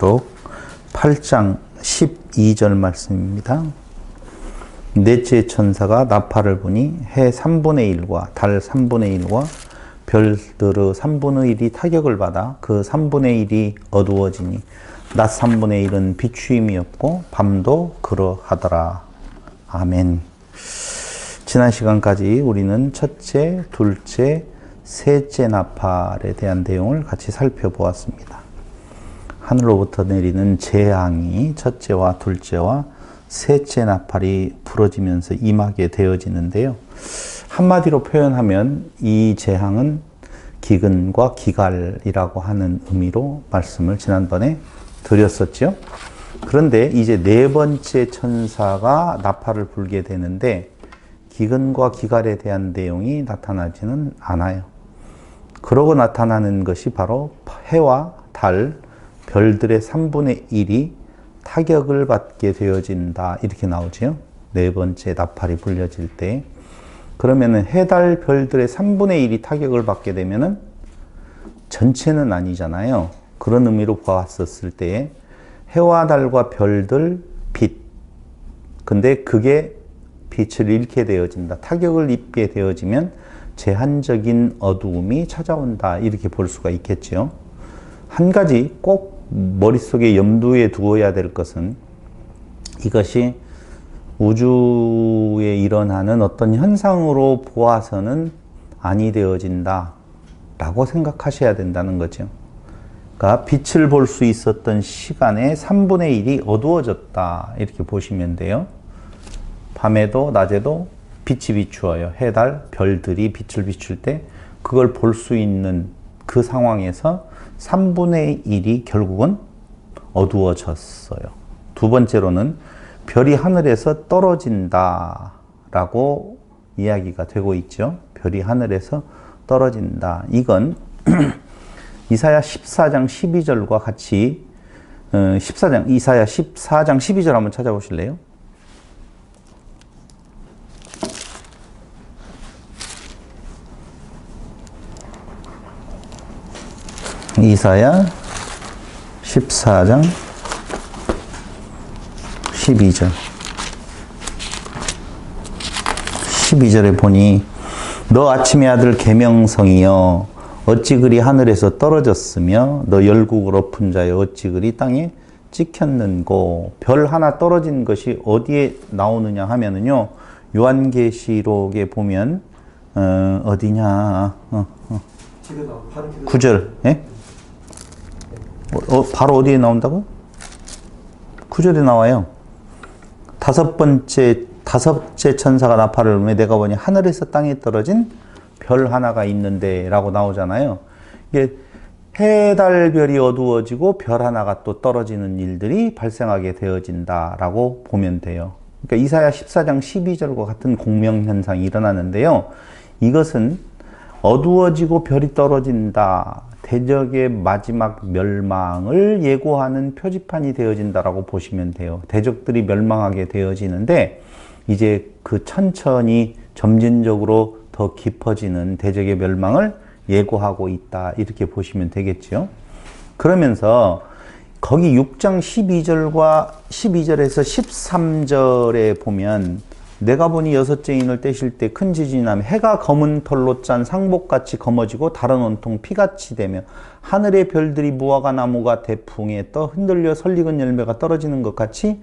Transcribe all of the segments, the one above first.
또 8장 12절 말씀입니다. 넷째 천사가 나팔을 부니 해 3분의 1과 달 3분의 1과 별들의 3분의 1이 타격을 받아 그 3분의 1이 어두워지니 낮 3분의 1은 비추임이 없고 밤도 그러하더라. 아멘. 지난 시간까지 우리는 첫째, 둘째, 셋째 나팔에 대한 내용을 같이 살펴보았습니다. 하늘로부터 내리는 재앙이 첫째와 둘째와 셋째 나팔이 부러지면서 임하게 되어지는데요. 한마디로 표현하면 이 재앙은 기근과 기갈이라고 하는 의미로 말씀을 지난번에 드렸었죠. 그런데 이제 네 번째 천사가 나팔을 불게 되는데 기근과 기갈에 대한 내용이 나타나지는 않아요. 그러고 나타나는 것이 바로 해와 달, 별들의 3분의 1이 타격을 받게 되어진다. 이렇게 나오죠. 네 번째 나팔이 불려질 때. 그러면은 해, 달, 별들의 3분의 1이 타격을 받게 되면은 전체는 아니잖아요. 그런 의미로 보았었을 때 해와 달과 별들, 빛. 근데 그게 빛을 잃게 되어진다. 타격을 입게 되어지면 제한적인 어두움이 찾아온다. 이렇게 볼 수가 있겠죠. 한 가지 꼭 머릿속에 염두에 두어야 될 것은 이것이 우주에 일어나는 어떤 현상으로 보아서는 아니 되어진다 라고 생각하셔야 된다는 거죠. 그러니까 빛을 볼 수 있었던 시간의 3분의 1이 어두워졌다 이렇게 보시면 돼요. 밤에도 낮에도 빛이 비추어요. 해, 달, 별들이 빛을 비출 때 그걸 볼 수 있는 그 상황에서 3분의 1이 결국은 어두워졌어요. 두 번째로는 별이 하늘에서 떨어진다 라고 이야기가 되고 있죠. 별이 하늘에서 떨어진다. 이건 이사야 14장 12절과 같이 이사야 14장 12절 한번 찾아보실래요? 이사야 14장 12절 12절에 보니 너 아침의 아들 계명성이여 어찌 그리 하늘에서 떨어졌으며 너 열국을 엎은 자여 어찌 그리 땅에 찍혔는고. 별 하나 떨어진 것이 어디에 나오느냐 하면은요 요한계시록에 보면 어디냐 9절 예? 바로 어디에 나온다고? 9절에 나와요. 다섯째 천사가 나팔을 불며 내가 보니 하늘에서 땅에 떨어진 별 하나가 있는데 라고 나오잖아요. 이게 해, 달, 별이 어두워지고 별 하나가 또 떨어지는 일들이 발생하게 되어진다 라고 보면 돼요. 그러니까 이사야 14장 12절과 같은 공명현상이 일어나는데요. 이것은 어두워지고 별이 떨어진다. 대적의 마지막 멸망을 예고하는 표지판이 되어진다라고 보시면 돼요. 대적들이 멸망하게 되어지는데 이제 그 천천히 점진적으로 더 깊어지는 대적의 멸망을 예고하고 있다. 이렇게 보시면 되겠죠. 그러면서 거기 6장 12절과 12절에서 13절에 보면 내가 보니 여섯째 인을 떼실 때 큰 지진이 나며 해가 검은 털로 짠 상복같이 검어지고 달은 온통 피같이 되며 하늘의 별들이 무화과 나무가 대풍에 떠 흔들려 설익은 열매가 떨어지는 것 같이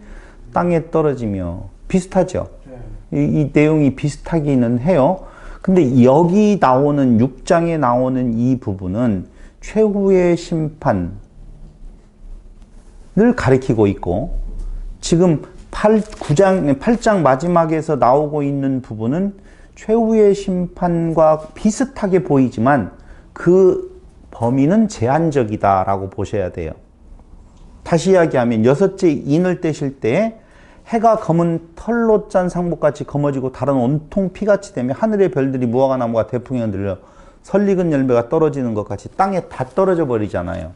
땅에 떨어지며. 비슷하죠? 이 내용이 비슷하기는 해요. 근데 여기 나오는 6장에 나오는 이 부분은 최후의 심판을 가리키고 있고 지금 8장 마지막에서 나오고 있는 부분은 최후의 심판과 비슷하게 보이지만 그 범위는 제한적이다라고 보셔야 돼요. 다시 이야기하면 여섯째 인을 떼실 때 해가 검은 털로 짠 상복같이 검어지고 달은 온통 피같이 되며 하늘의 별들이 무화과 나무가 대풍에 흔들려 설익은 열매가 떨어지는 것 같이 땅에 다 떨어져 버리잖아요.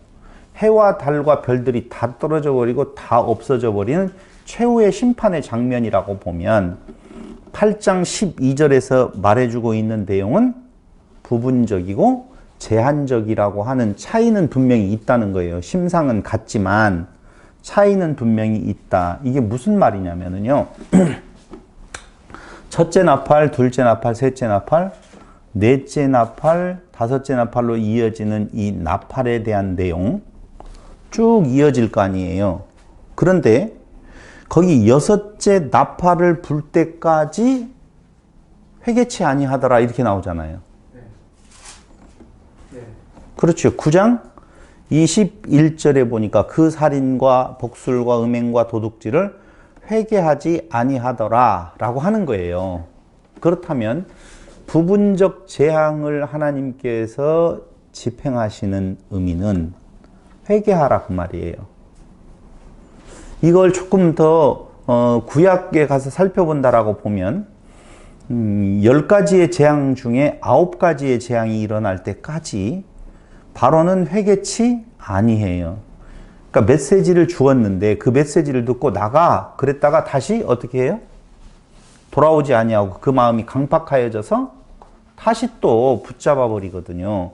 해와 달과 별들이 다 떨어져 버리고 다 없어져 버리는 최후의 심판의 장면이라고 보면 8장 12절에서 말해주고 있는 내용은 부분적이고 제한적이라고 하는 차이는 분명히 있다는 거예요. 심상은 같지만 차이는 분명히 있다. 이게 무슨 말이냐면요. 첫째 나팔, 둘째 나팔, 셋째 나팔, 넷째 나팔, 다섯째 나팔로 이어지는 이 나팔에 대한 내용 쭉 이어질 거 아니에요. 그런데 거기 여섯째 나팔을 불 때까지 회개치 아니하더라 이렇게 나오잖아요. 그렇죠. 9장 21절에 보니까 그 살인과 복술과 음행과 도둑질을 회개하지 아니하더라 라고 하는 거예요. 그렇다면 부분적 재앙을 하나님께서 집행하시는 의미는 회개하라 그 말이에요. 이걸 조금 더 구약에 가서 살펴본다라고 보면 10가지의 재앙 중에 9가지의 재앙이 일어날 때까지 바로는 회개치 아니해요. 그러니까 메시지를 주었는데 그 메시지를 듣고 나가 그랬다가 다시 어떻게 해요? 돌아오지 아니하고 그 마음이 강팍하여져서 다시 또 붙잡아 버리거든요.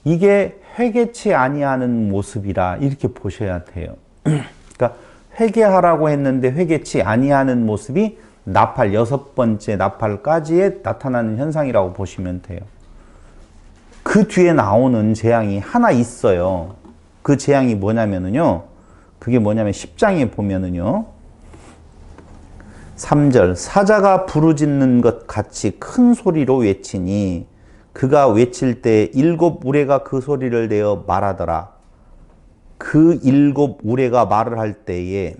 이게 회개치 아니하는 모습이라 이렇게 보셔야 돼요. 그러니까 회개하라고 했는데 회개치 아니하는 모습이 나팔 6번째 나팔까지에 나타나는 현상이라고 보시면 돼요. 그 뒤에 나오는 재앙이 하나 있어요. 그 재앙이 뭐냐면요. 그게 뭐냐면 10장에 보면은요. 3절 사자가 부르짖는 것 같이 큰 소리로 외치니 그가 외칠 때 7 우레가 그 소리를 내어 말하더라. 그 7 우레가 말을 할 때에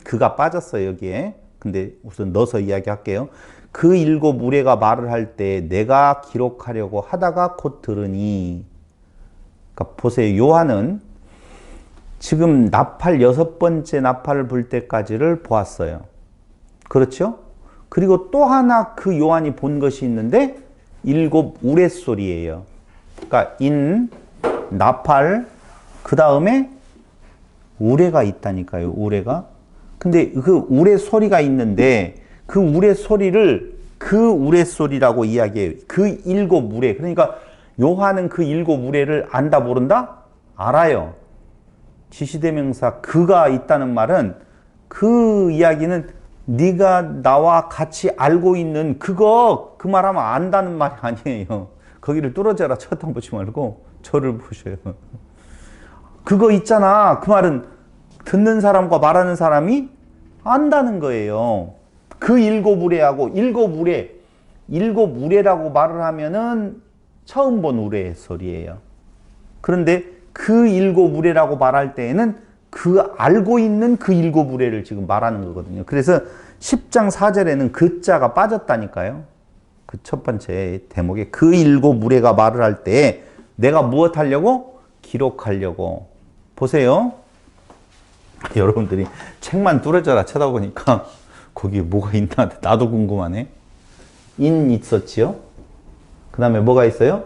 그가 빠졌어요 여기에. 근데 우선 넣어서 이야기할게요. 그 7 우레가 말을 할 때 내가 기록하려고 하다가 곧 들으니. 그러니까 보세요. 요한은 지금 나팔 6번째 나팔을 불 때까지를 보았어요. 그렇죠? 그리고 또 하나 그 요한이 본 것이 있는데 7 우레소리예요. 그러니까 인, 나팔, 그 다음에 우레가 있다니까요. 우레가. 근데 그 우레소리가 있는데 그 우레소리를 그 우레소리라고 이야기해요. 그 7 우레. 그러니까 요한은 그 7 우레를 안다 모른다? 알아요. 지시대명사 그가 있다는 말은 그 이야기는 네가 나와 같이 알고 있는 그거 그 말하면 안다는 말이 아니에요. 거기를 뚫어져라 쳐다보지 말고 저를 보셔요. 그거 있잖아. 그 말은 듣는 사람과 말하는 사람이 안다는 거예요. 그 7 우레하고 7 우레 7 우레라고 말을 하면은 처음 본 우레의 소리예요. 그런데 그 7 우레라고 말할 때에는 그 알고 있는 그 7 우레를 지금 말하는 거거든요. 그래서 10장 4절에는 그 자가 빠졌다니까요. 그 첫 번째 대목에 그 7 우레가 말을 할 때 내가 무엇 하려고? 기록하려고. 보세요. 여러분들이 책만 뚫어져라 쳐다보니까 거기에 뭐가 있나 나도 궁금하네. 인 있었지요. 그 다음에 뭐가 있어요?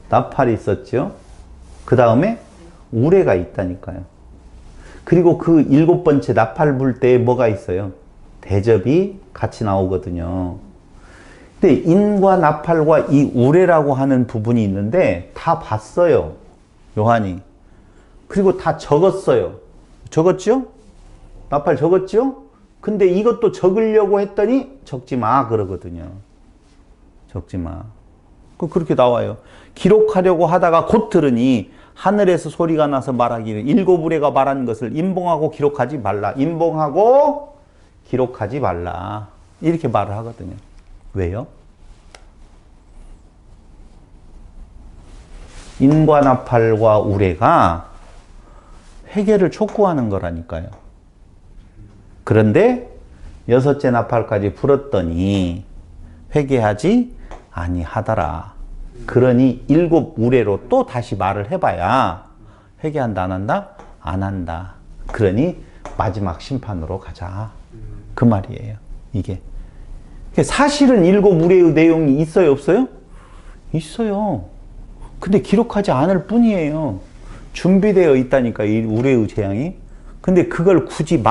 나팔이 있었지요. 그 다음에 우레가 있다니까요. 그리고 그 7번째 나팔 불 때에 뭐가 있어요? 대접이 같이 나오거든요. 근데 인과 나팔과 이 우레라고 하는 부분이 있는데 다 봤어요. 요한이. 그리고 다 적었어요. 적었죠? 나팔 적었죠? 근데 이것도 적으려고 했더니 적지 마 그러거든요. 적지 마. 그렇게 나와요. 기록하려고 하다가 곧 들으니 하늘에서 소리가 나서 말하기를 7 우레가 말한 것을 임봉하고 기록하지 말라. 임봉하고 기록하지 말라. 이렇게 말을 하거든요. 왜요? 인과 나팔과 우레가 회개를 촉구하는 거라니까요. 그런데 6째 나팔까지 불었더니 회개하지 아니하더라. 그러니 7 우레로 또 다시 말을 해봐야 회개한다 안 한다? 안 한다. 그러니 마지막 심판으로 가자. 그 말이에요. 이게. 사실은 7 우레의 내용이 있어요 없어요? 있어요. 근데 기록하지 않을 뿐이에요. 준비되어 있다니까 이 우레의 재앙이. 근데 그걸 굳이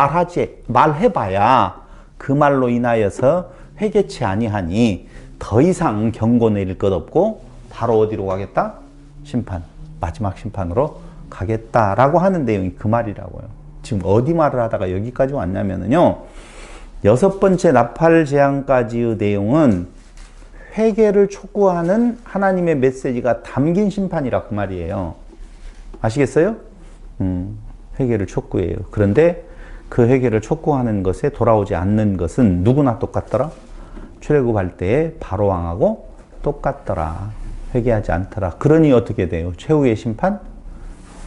말해봐야 그 말로 인하여서 회개치 아니하니 더 이상 경고 내릴 것 없고 바로 어디로 가겠다? 심판, 마지막 심판으로 가겠다라고 하는 내용이 그 말이라고요. 지금 어디 말을 하다가 여기까지 왔냐면요. 6번째 나팔 재앙까지의 내용은 회개를 촉구하는 하나님의 메시지가 담긴 심판이라 그 말이에요. 아시겠어요? 회개를 촉구해요. 그런데 그 회개를 촉구하는 것에 돌아오지 않는 것은 누구나 똑같더라. 출애굽할 때에 바로 왕하고 똑같더라. 회개하지 않더라. 그러니 어떻게 돼요? 최후의 심판,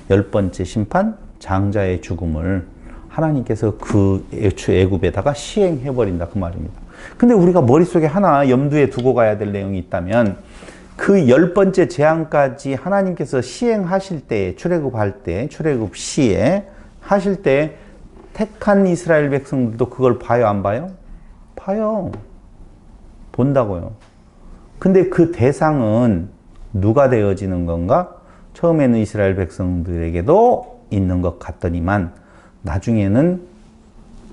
10번째 심판, 장자의 죽음을 하나님께서 그 애굽에다가 시행해버린다 그 말입니다. 근데 우리가 머릿속에 하나 염두에 두고 가야 될 내용이 있다면 그 10번째 재앙까지 하나님께서 시행하실 때, 출애굽할 때, 출애굽 시에 하실 때 택한 이스라엘 백성들도 그걸 봐요, 안 봐요? 봐요. 본다고요. 근데 그 대상은 누가 되어지는 건가? 처음에는 이스라엘 백성들에게도 있는 것 같더니만 나중에는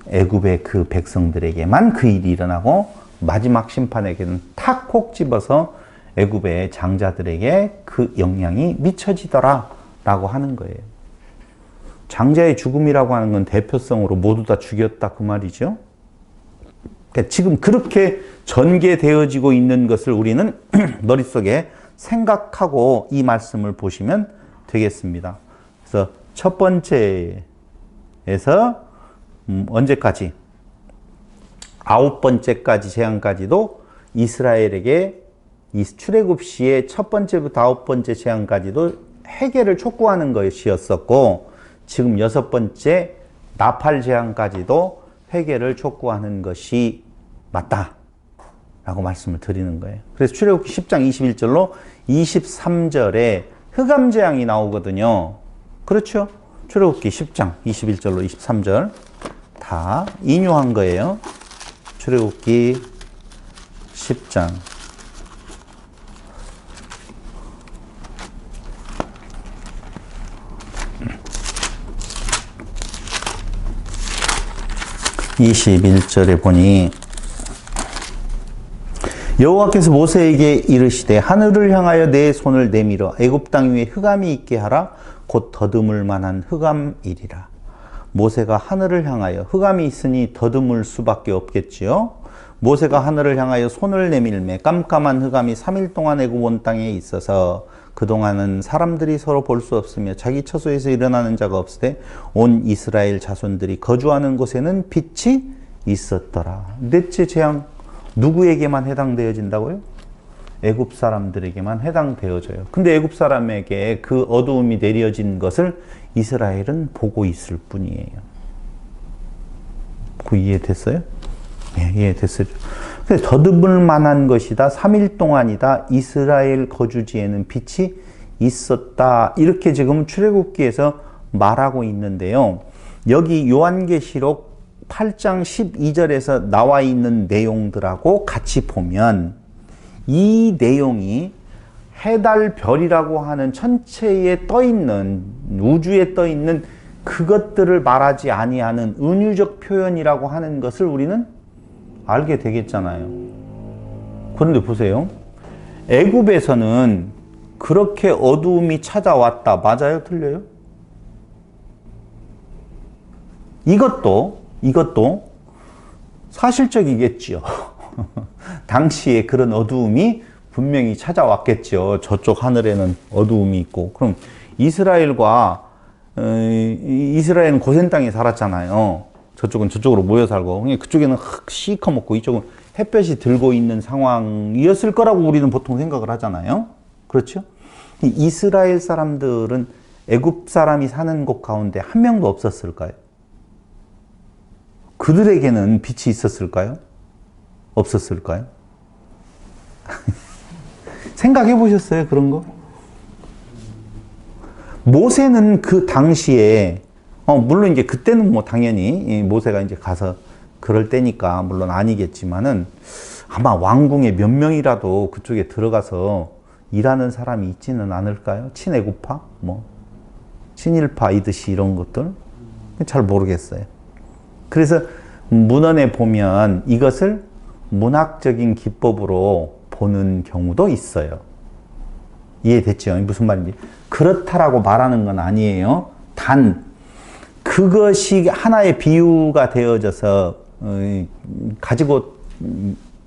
애굽의 그 백성들에게만 그 일이 일어나고 마지막 심판에게는 탁 콕 집어서 애굽의 장자들에게 그 영향이 미쳐지더라 라고 하는 거예요. 장자의 죽음이라고 하는 건 대표성으로 모두 다 죽였다 그 말이죠. 그러니까 지금 그렇게 전개되어지고 있는 것을 우리는 머릿속에 생각하고 이 말씀을 보시면 되겠습니다. 그래서 첫 번째에서 언제까지? 9번째까지 재앙까지도 이스라엘에게 이 출애굽 시의 첫 번째부터 9번째 재앙까지도 회개를 촉구하는 것이었었고 지금 6번째 나팔 재앙까지도 회개를 촉구하는 것이 맞다 라고 말씀을 드리는 거예요. 그래서 출애굽기 10장 21절로 23절에 흑암 재앙이 나오거든요. 그렇죠? 출애굽기 10장 21절로 23절 다 인용한 거예요. 출애굽기 10장 21절에 보니 여호와께서 모세에게 이르시되 하늘을 향하여 내 손을 내밀어 애굽 땅 위에 흑암이 있게 하라. 곧 더듬을 만한 흑암이리라. 모세가 하늘을 향하여 흑암이 있으니 더듬을 수밖에 없겠지요. 모세가 하늘을 향하여 손을 내밀매 깜깜한 흑암이 3일 동안 애굽 온 땅에 있어서 그동안은 사람들이 서로 볼 수 없으며 자기 처소에서 일어나는 자가 없으되 온 이스라엘 자손들이 거주하는 곳에는 빛이 있었더라. 넷째 재앙 누구에게만 해당되어진다고요? 애굽 사람들에게만 해당되어져요. 근데 애굽 사람에게 그 어두움이 내려진 것을 이스라엘은 보고 있을 뿐이에요. 그 이해됐어요? 네, 이해됐어요. 근데 더듬을 만한 것이다. 3일 동안이다. 이스라엘 거주지에는 빛이 있었다. 이렇게 지금 출애굽기에서 말하고 있는데요. 여기 요한계시록 8장 12절에서 나와 있는 내용들하고 같이 보면 이 내용이 해달 별이라고 하는 천체에 떠있는 우주에 떠있는 그것들을 말하지 아니하는 은유적 표현이라고 하는 것을 우리는 알게 되겠잖아요. 그런데 보세요. 애굽에서는 그렇게 어두움이 찾아왔다. 맞아요? 틀려요? 이것도 사실적이겠지요. 당시에 그런 어두움이 분명히 찾아왔겠죠. 저쪽 하늘에는 어두움이 있고. 그럼 이스라엘은 고센 땅에 살았잖아요. 저쪽은 저쪽으로 모여 살고, 그쪽에는 시커멓고 이쪽은 햇볕이 들고 있는 상황이었을 거라고 우리는 보통 생각을 하잖아요. 그렇죠? 이스라엘 사람들은 애굽 사람이 사는 곳 가운데 한 명도 없었을까요? 그들에게는 빛이 있었을까요? 없었을까요? 생각해 보셨어요? 그런 거? 모세는 그 당시에 물론 이제 그때는 뭐 당연히 모세가 이제 가서 그럴 때니까 물론 아니겠지만은 아마 왕궁에 몇 명이라도 그쪽에 들어가서 일하는 사람이 있지는 않을까요? 친애굽파, 뭐 친일파이듯이 이런 것들 잘 모르겠어요. 그래서 문헌에 보면 이것을 문학적인 기법으로 보는 경우도 있어요. 이해됐죠? 무슨 말인지. 그렇다라고 말하는 건 아니에요. 단 그것이 하나의 비유가 되어져서 가지고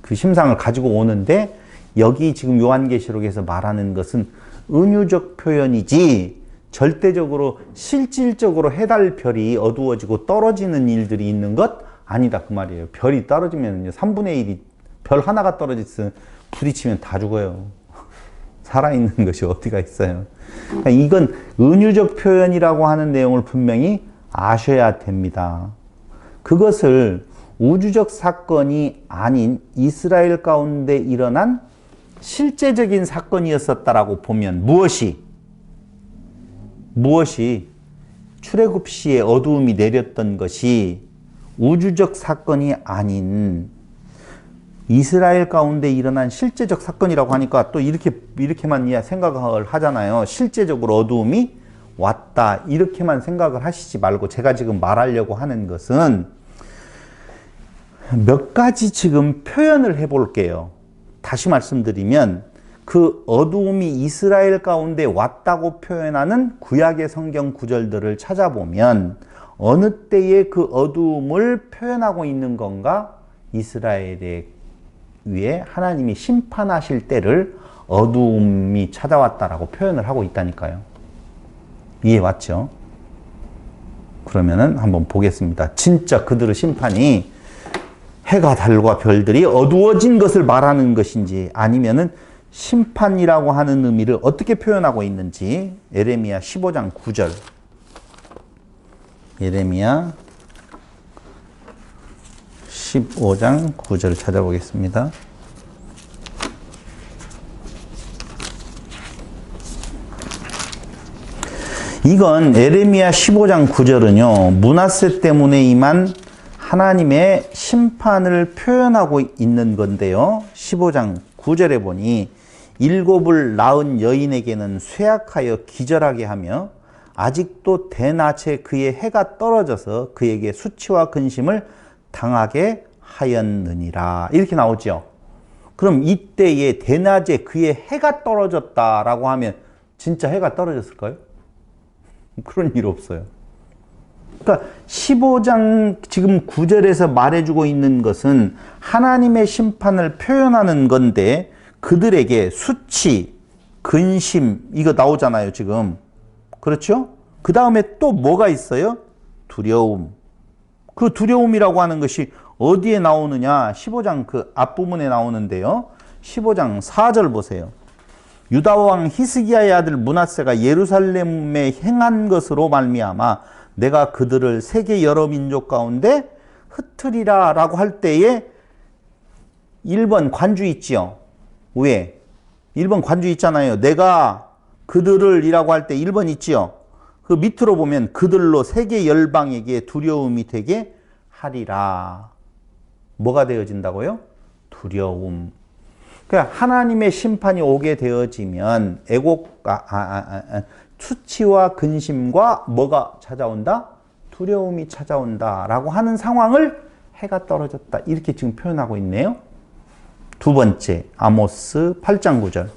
그 심상을 가지고 오는데, 여기 지금 요한계시록에서 말하는 것은 은유적 표현이지 절대적으로 실질적으로 해달별이 어두워지고 떨어지는 일들이 있는 것 아니다 그 말이에요. 별이 떨어지면 3분의 1이 별 하나가 떨어졌으면 부딪히면 다 죽어요. 살아있는 것이 어디가 있어요. 그러니까 이건 은유적 표현이라고 하는 내용을 분명히 아셔야 됩니다. 그것을 우주적 사건이 아닌 이스라엘 가운데 일어난 실제적인 사건이었었다라고 보면 무엇이 출애굽 시에 어두움이 내렸던 것이 우주적 사건이 아닌 이스라엘 가운데 일어난 실제적 사건이라고 하니까 또 이렇게만 생각을 하잖아요. 실제적으로 어두움이 왔다 이렇게만 생각을 하시지 말고, 제가 지금 말하려고 하는 것은 몇 가지 지금 표현을 해볼게요. 다시 말씀드리면 그 어두움이 이스라엘 가운데 왔다고 표현하는 구약의 성경 구절들을 찾아보면 어느 때에 그 어두움을 표현하고 있는 건가? 이스라엘에 위에 하나님이 심판하실 때를 어두움이 찾아왔다라고 표현을 하고 있다니까요. 이해 왔죠? 그러면은 한번 보겠습니다. 진짜 그들의 심판이 해가 달과 별들이 어두워진 것을 말하는 것인지, 아니면은 심판이라고 하는 의미를 어떻게 표현하고 있는지, 예레미야 15장 9절. 예레미야 15장 9절을 찾아보겠습니다. 이건 예레미야 15장 9절은요, 므낫세 때문에 임한 하나님의 심판을 표현하고 있는 건데요. 15장 9절에 보니 일곱을 낳은 여인에게는 쇠약하여 기절하게 하며 아직도 대낮에 그의 해가 떨어져서 그에게 수치와 근심을 당하게 하였느니라. 이렇게 나오죠. 그럼 이때에 대낮에 그의 해가 떨어졌다라고 하면 진짜 해가 떨어졌을까요? 그런 일 없어요. 그러니까 15장 지금 9절에서 말해주고 있는 것은 하나님의 심판을 표현하는 건데, 그들에게 수치, 근심 이거 나오잖아요 지금. 그렇죠? 그 다음에 또 뭐가 있어요? 두려움. 그 두려움이라고 하는 것이 어디에 나오느냐? 15장 그 앞부분에 나오는데요. 15장 4절 보세요. 유다 왕 히스기야의 아들 므낫세가 예루살렘에 행한 것으로 말미암아 내가 그들을 세계 여러 민족 가운데 흩으리라 라고 할 때에 1번 관주 있지요. 왜? 1번 관주 있잖아요. 내가 그들을 이라고 할 때 1번 있지요. 그 밑으로 보면 그들로 세계 열방에게 두려움이 되게 하리라. 뭐가 되어진다고요? 두려움. 그러니까 하나님의 심판이 오게 되어지면 수치와 근심과 뭐가 찾아온다? 두려움이 찾아온다 라고 하는 상황을 해가 떨어졌다 이렇게 지금 표현하고 있네요. 두 번째, 아모스 8장 9절.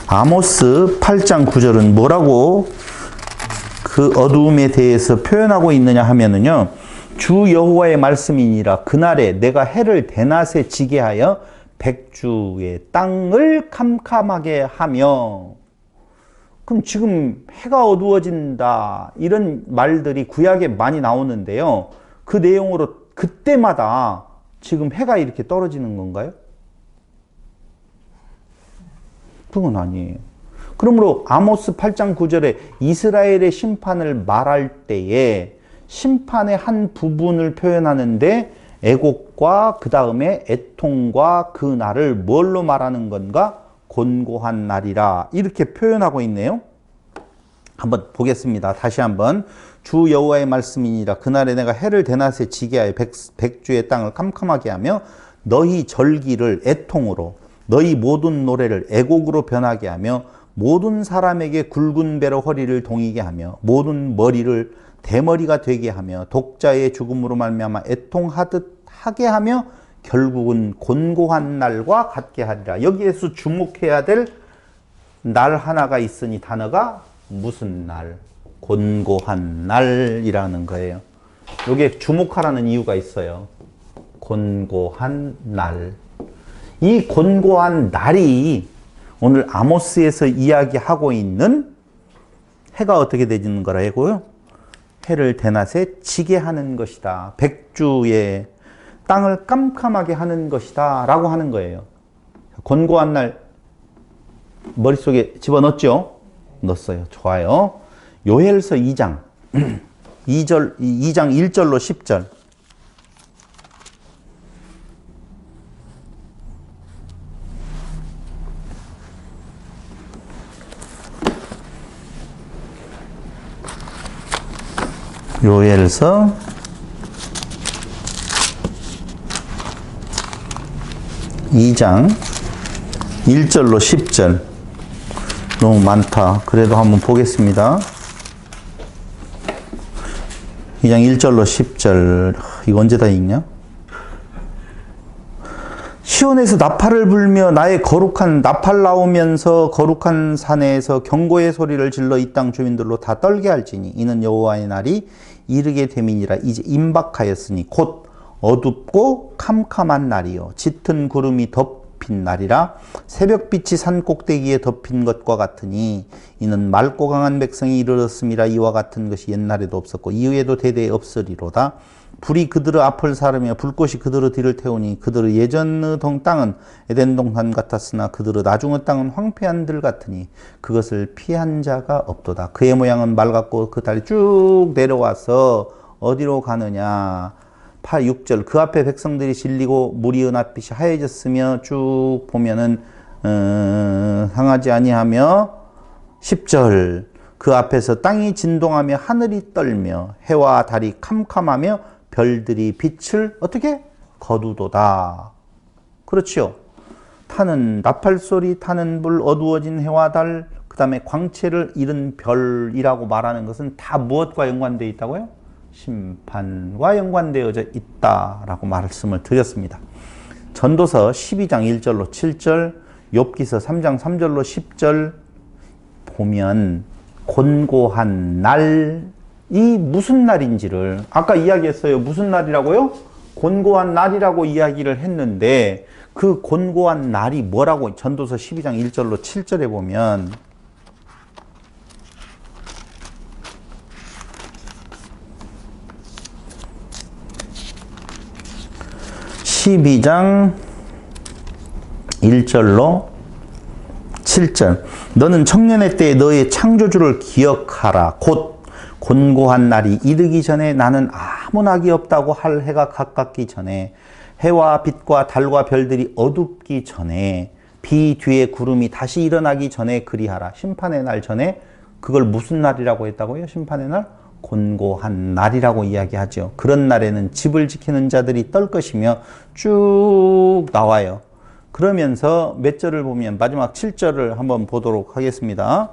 아모스 8장 9절은 뭐라고 그 어두움에 대해서 표현하고 있느냐 하면은요, 주 여호와의 말씀이니라. 그날에 내가 해를 대낮에 지게 하여 백주의 땅을 캄캄하게 하며. 그럼 지금 해가 어두워진다 이런 말들이 구약에 많이 나오는데요, 그 내용으로 그때마다 지금 해가 이렇게 떨어지는 건가요? 그건 아니에요. 그러므로 아모스 8장 9절에 이스라엘의 심판을 말할 때에 심판의 한 부분을 표현하는데 애곡과 그 다음에 애통과 그 날을 뭘로 말하는 건가? 곤고한 날이라 이렇게 표현하고 있네요. 한번 보겠습니다. 다시 한번. 주 여호와의 말씀이니라. 그날에 내가 해를 대낮에 지게 하여 백주의 땅을 캄캄하게 하며 너희 절기를 애통으로 너희 모든 노래를 애곡으로 변하게 하며 모든 사람에게 굵은 배로 허리를 동이게 하며 모든 머리를 대머리가 되게 하며 독자의 죽음으로 말미암아 애통하듯 하게 하며 결국은 곤고한 날과 같게 하리라. 여기에서 주목해야 될 날 하나가 있으니 단어가 무슨 날? 곤고한 날이라는 거예요. 여기에 주목하라는 이유가 있어요. 곤고한 날. 이 곤고한 날이 오늘 아모스에서 이야기하고 있는 해가 어떻게 되는 거라고요? 해를 대낮에 지게 하는 것이다. 백주의 땅을 깜깜하게 하는 것이다 라고 하는 거예요. 곤고한 날 머릿속에 집어넣었죠? 넣었어요. 좋아요. 요엘서 2장 2장 1절로 10절. 요엘서 2장 1절로 10절. 너무 많다. 그래도 한번 보겠습니다. 2장 1절로 10절. 이거 언제 다 읽냐? 시온에서 나팔을 불며 나의 거룩한 나팔 나오면서 거룩한 산에서 경고의 소리를 질러 이 땅 주민들로 다 떨게 할지니 이는 여호와의 날이 이르게 됨이니라. 이제 임박하였으니 곧 어둡고 캄캄한 날이요 짙은 구름이 덮인 날이라. 새벽빛이 산 꼭대기에 덮인 것과 같으니 이는 맑고 강한 백성이 이르렀음이라. 이와 같은 것이 옛날에도 없었고 이후에도 대대에 없으리로다. 불이 그들의 앞을 사르며 불꽃이 그들의 뒤를 태우니 그들의 예전의 땅은 에덴 동산 같았으나 그들의 나중의 땅은 황폐한 들 같으니 그것을 피한 자가 없도다. 그의 모양은 맑았고 그 달이 쭉 내려와서 어디로 가느냐. 8, 6절. 그 앞에 백성들이 질리고 물이 은하빛이 하얘졌으며 쭉 보면은 상하지 아니하며 10절. 그 앞에서 땅이 진동하며 하늘이 떨며 해와 달이 캄캄하며 별들이 빛을 어떻게? 거두도다. 그렇지요. 타는 나팔소리, 타는 불, 어두워진 해와 달, 그 다음에 광채를 잃은 별이라고 말하는 것은 다 무엇과 연관되어 있다고요? 심판과 연관되어져 있다라고 말씀을 드렸습니다. 전도서 12장 1절로 7절, 욥기서 3장 3절로 10절 보면 곤고한 날이 무슨 날인지를 아까 이야기했어요. 무슨 날이라고요? 곤고한 날이라고 이야기를 했는데 그 곤고한 날이 뭐라고 전도서 12장 1절로 7절에 보면 12장 1절로 7절. 너는 청년의 때에 너의 창조주를 기억하라. 곧 곤고한 날이 이르기 전에 나는 아무 낙이 없다고 할 해가 가깝기 전에 해와 빛과 달과 별들이 어둡기 전에 비 뒤에 구름이 다시 일어나기 전에 그리하라. 심판의 날 전에 그걸 무슨 날이라고 했다고요? 심판의 날? 곤고한 날이라고 이야기하죠. 그런 날에는 집을 지키는 자들이 떨 것이며 쭉 나와요. 그러면서 몇 절을 보면 마지막 7절을 한번 보도록 하겠습니다.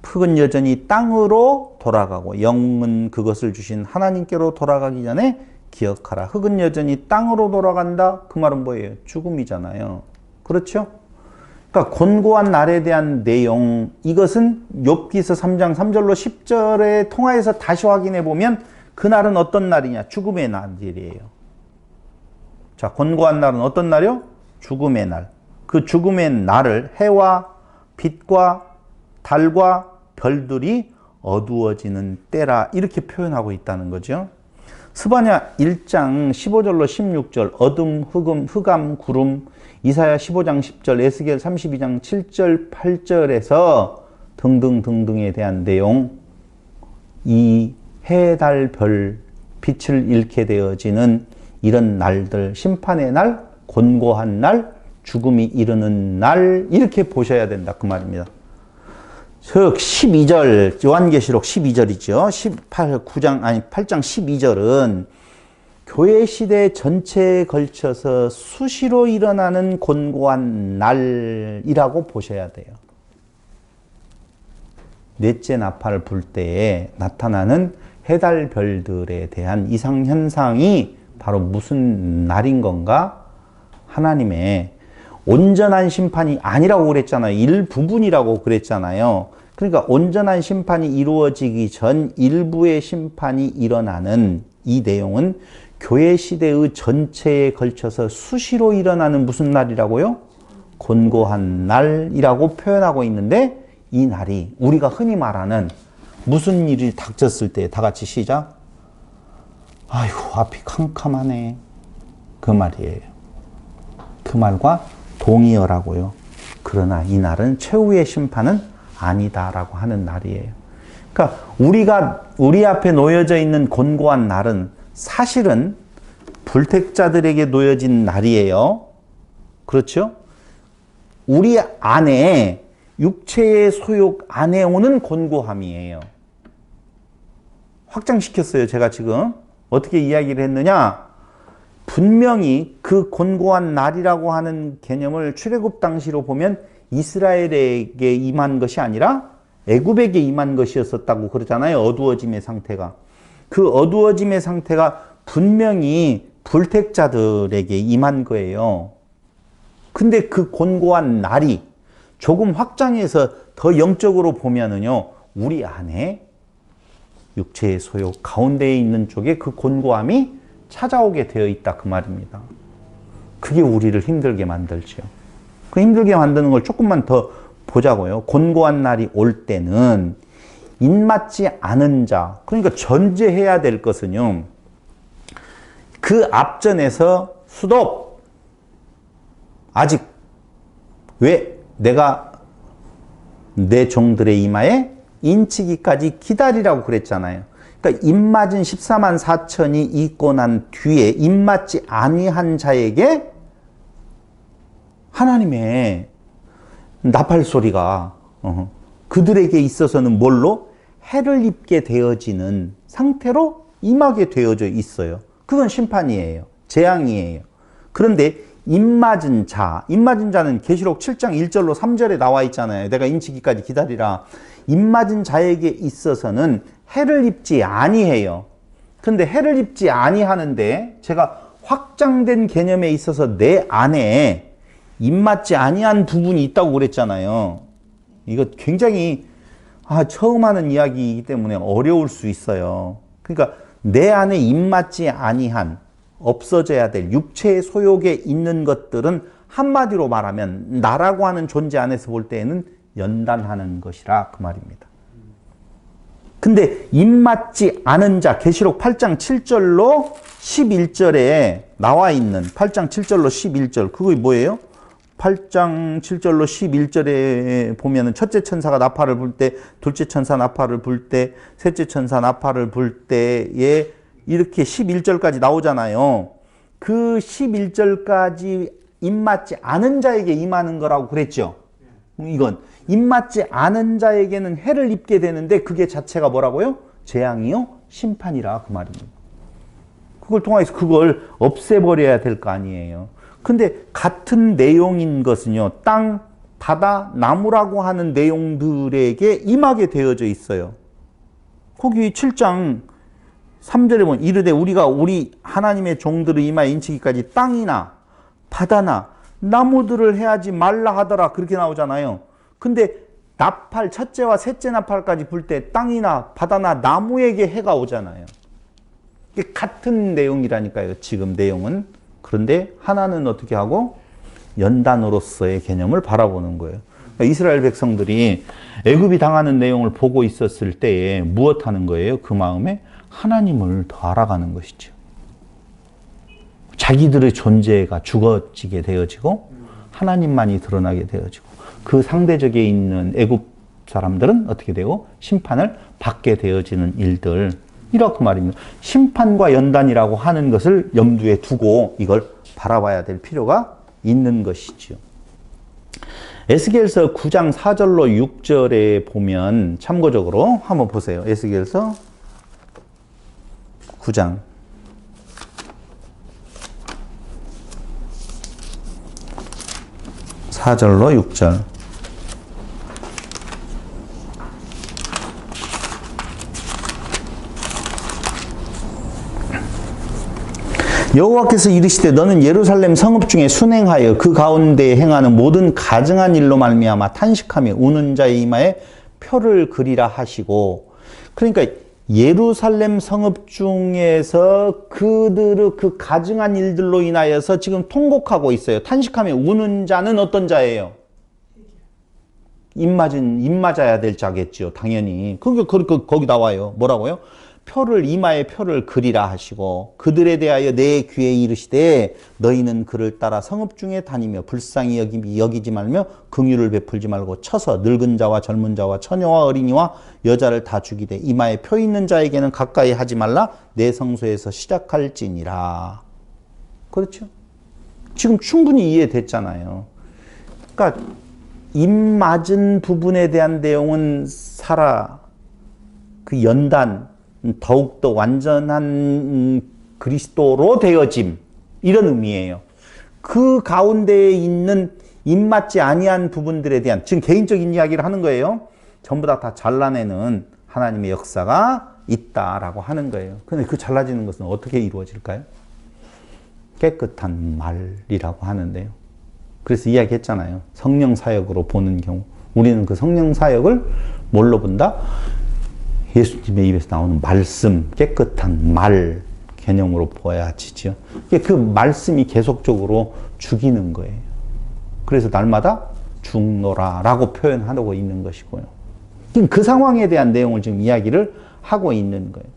흙은 여전히 땅으로 돌아가고 영은 그것을 주신 하나님께로 돌아가기 전에 기억하라. 흙은 여전히 땅으로 돌아간다. 그 말은 뭐예요? 죽음이잖아요. 그렇죠? 그러니까 곤고한 날에 대한 내용, 이것은 욥기서 3장 3절로 10절에 통하여서 다시 확인해 보면 그날은 어떤 날이냐? 죽음의 날이에요. 자, 곤고한 날은 어떤 날이요? 죽음의 날. 그 죽음의 날을 해와 빛과 달과 별들이 어두워지는 때라 이렇게 표현하고 있다는 거죠. 스바냐 1장 15절로 16절 어둠, 흑암, 구름, 이사야 15장 10절, 에스겔 32장 7절, 8절에서 등등등등에 대한 내용, 이 해, 달, 별, 빛을 잃게 되어지는 이런 날들, 심판의 날, 곤고한 날, 죽음이 이르는 날 이렇게 보셔야 된다 그 말입니다. 즉 12절 요한계시록 12절이죠. 8장 12절은 교회 시대 전체에 걸쳐서 수시로 일어나는 곤고한 날이라고 보셔야 돼요. 넷째 나팔을 불 때에 나타나는 해달별들에 대한 이상현상이 바로 무슨 날인 건가? 하나님의 온전한 심판이 아니라고 그랬잖아요. 일부분이라고 그랬잖아요. 그러니까 온전한 심판이 이루어지기 전 일부의 심판이 일어나는 이 내용은 교회 시대의 전체에 걸쳐서 수시로 일어나는 무슨 날이라고요? 곤고한 날이라고 표현하고 있는데 이 날이 우리가 흔히 말하는 무슨 일이 닥쳤을 때 다 같이 시작. 아이고 앞이 캄캄하네. 그 말이에요. 그 말과 동의어라고요. 그러나 이 날은 최후의 심판은 아니다라고 하는 날이에요. 그러니까 우리 앞에 놓여져 있는 곤고한 날은 사실은 불택자들에게 놓여진 날이에요. 그렇죠? 우리 안에 육체의 소욕 안에 오는 곤고함이에요. 확장시켰어요. 제가 지금 어떻게 이야기를 했느냐? 분명히 그 곤고한 날이라고 하는 개념을 출애굽 당시로 보면 이스라엘에게 임한 것이 아니라 애굽에게 임한 것이었었다고 그러잖아요. 어두워짐의 상태가. 그 어두워짐의 상태가 분명히 불택자들에게 임한 거예요. 근데 그 곤고한 날이 조금 확장해서 더 영적으로 보면은요, 우리 안에 육체의 소욕 가운데에 있는 쪽에 그 곤고함이 찾아오게 되어 있다 그 말입니다. 그게 우리를 힘들게 만들죠. 그 힘들게 만드는 걸 조금만 더 보자고요. 곤고한 날이 올 때는 입맞지 않은 자, 그러니까 전제해야 될 것은요, 그 앞전에서 스톱! 아직 왜 내가 내 종들의 이마에 인치기까지 기다리라고 그랬잖아요. 그러니까 입맞은 14만 4천이 있고 난 뒤에 입맞지 아니한 자에게 하나님의 나팔 소리가 그들에게 있어서는 뭘로? 해를 입게 되어지는 상태로 임하게 되어져 있어요. 그건 심판이에요. 재앙이에요. 그런데 입맞은 자는 계시록 7장 1절로 3절에 나와 있잖아요. 내가 인치기까지 기다리라. 입맞은 자에게 있어서는 해를 입지 아니해요. 근데 해를 입지 아니하는데 제가 확장된 개념에 있어서 내 안에 입맞지 아니한 부분이 있다고 그랬잖아요. 이거 굉장히 처음 하는 이야기이기 때문에 어려울 수 있어요. 그러니까 내 안에 입맞지 아니한 없어져야 될 육체의 소욕에 있는 것들은 한마디로 말하면 나라고 하는 존재 안에서 볼 때에는 연단하는 것이라 그 말입니다. 근데 입맞지 않은 자, 계시록 8장 7절로 11절에 나와 있는 8장 7절로 11절, 그거 뭐예요? 8장 7절로 11절에 보면은 첫째 천사가 나팔을 불 때, 둘째 천사 나팔을 불 때, 셋째 천사 나팔을 불 때에 이렇게 11절까지 나오잖아요. 그 11절까지 입맞지 않은 자에게 임하는 거라고 그랬죠. 이건 입맞지 않은 자에게는 해를 입게 되는데 그게 자체가 뭐라고요? 재앙이요? 심판이라 그 말입니다. 그걸 통해서 그걸 없애버려야 될 거 아니에요. 근데 같은 내용인 것은요, 땅, 바다, 나무라고 하는 내용들에게 임하게 되어져 있어요. 거기 7장 3절에 보면 이르되 우리가 우리 하나님의 종들의 이마에 인치기까지 땅이나 바다나 나무들을 해하지 말라 하더라 그렇게 나오잖아요. 근데 나팔 첫째와 셋째 나팔까지 불 때 땅이나 바다나 나무에게 해가 오잖아요. 이게 같은 내용이라니까요. 지금 내용은. 그런데 하나는 어떻게 하고 연단으로서의 개념을 바라보는 거예요. 그러니까 이스라엘 백성들이 애굽이 당하는 내용을 보고 있었을 때에 무엇 하는 거예요? 그 마음에 하나님을 더 알아가는 것이죠. 자기들의 존재가 죽어지게 되어지고 하나님만이 드러나게 되어지고 그 상대적에 있는 애굽 사람들은 어떻게 되고 심판을 받게 되어지는 일들, 이렇게 말입니다. 심판과 연단이라고 하는 것을 염두에 두고 이걸 바라봐야 될 필요가 있는 것이죠. 에스겔서 9장 4절로 6절에 보면 참고적으로 한번 보세요. 에스겔서 9장 4절로 6절. 여호와께서 이르시되 너는 예루살렘 성읍 중에 순행하여 그 가운데 행하는 모든 가증한 일로 말미암아 탄식하며 우는 자의 이마에 표를 그리라 하시고, 그러니까 예루살렘 성읍 중에서 그들의 그 가증한 일들로 인하여서 지금 통곡하고 있어요. 탄식하며 우는 자는 어떤 자예요? 입 맞아야 될 자겠죠, 당연히. 거기 나와요. 뭐라고요? 이마에 표를 그리라 하시고, 그들에 대하여 내 귀에 이르시되 너희는 그를 따라 성읍 중에 다니며 불쌍히 여기지 말며 긍휼을 베풀지 말고 쳐서 늙은 자와 젊은 자와 처녀와 어린이와 여자를 다 죽이되 이마에 표 있는 자에게는 가까이 하지 말라. 내 성소에서 시작할지니라. 그렇죠? 지금 충분히 이해됐잖아요. 그러니까 입 맞은 부분에 대한 내용은 그 연단, 더욱더 완전한 그리스도로 되어짐, 이런 의미예요. 그 가운데에 있는 입맞지 아니한 부분들에 대한, 지금 개인적인 이야기를 하는 거예요. 전부 다 잘라내는 하나님의 역사가 있다라고 하는 거예요. 근데 그 잘라지는 것은 어떻게 이루어질까요? 깨끗한 말이라고 하는데요. 그래서 이야기했잖아요. 성령 사역으로 보는 경우, 우리는 그 성령 사역을 뭘로 본다? 예수님의 입에서 나오는 말씀, 깨끗한 말 개념으로 보아지죠. 그 말씀이 계속적으로 죽이는 거예요. 그래서 날마다 죽노라라고 표현하고 있는 것이고요. 그 상황에 대한 내용을 지금 이야기를 하고 있는 거예요.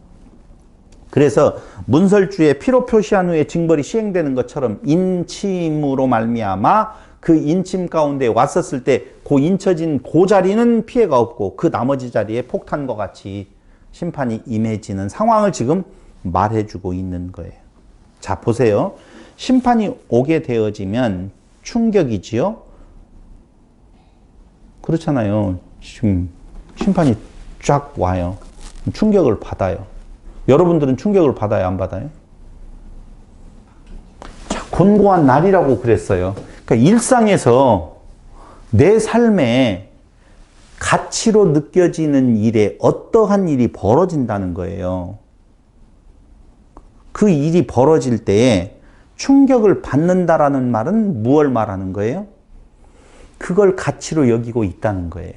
그래서 문설주에 피로 표시한 후에 징벌이 시행되는 것처럼 인침으로 말미암아 그 인침 가운데 왔었을 때 그 인쳐진 그 자리는 피해가 없고 그 나머지 자리에 폭탄과 같이 심판이 임해지는 상황을 지금 말해주고 있는 거예요. 자, 보세요. 심판이 오게 되어지면 충격이지요. 그렇잖아요. 지금 심판이 쫙 와요. 충격을 받아요. 여러분들은 충격을 받아요, 안 받아요? 자, 곤고한 날이라고 그랬어요. 그러니까 일상에서 내 삶에 가치로 느껴지는 일에 어떠한 일이 벌어진다는 거예요. 그 일이 벌어질 때에 충격을 받는다라는 말은 무엇을 말하는 거예요? 그걸 가치로 여기고 있다는 거예요.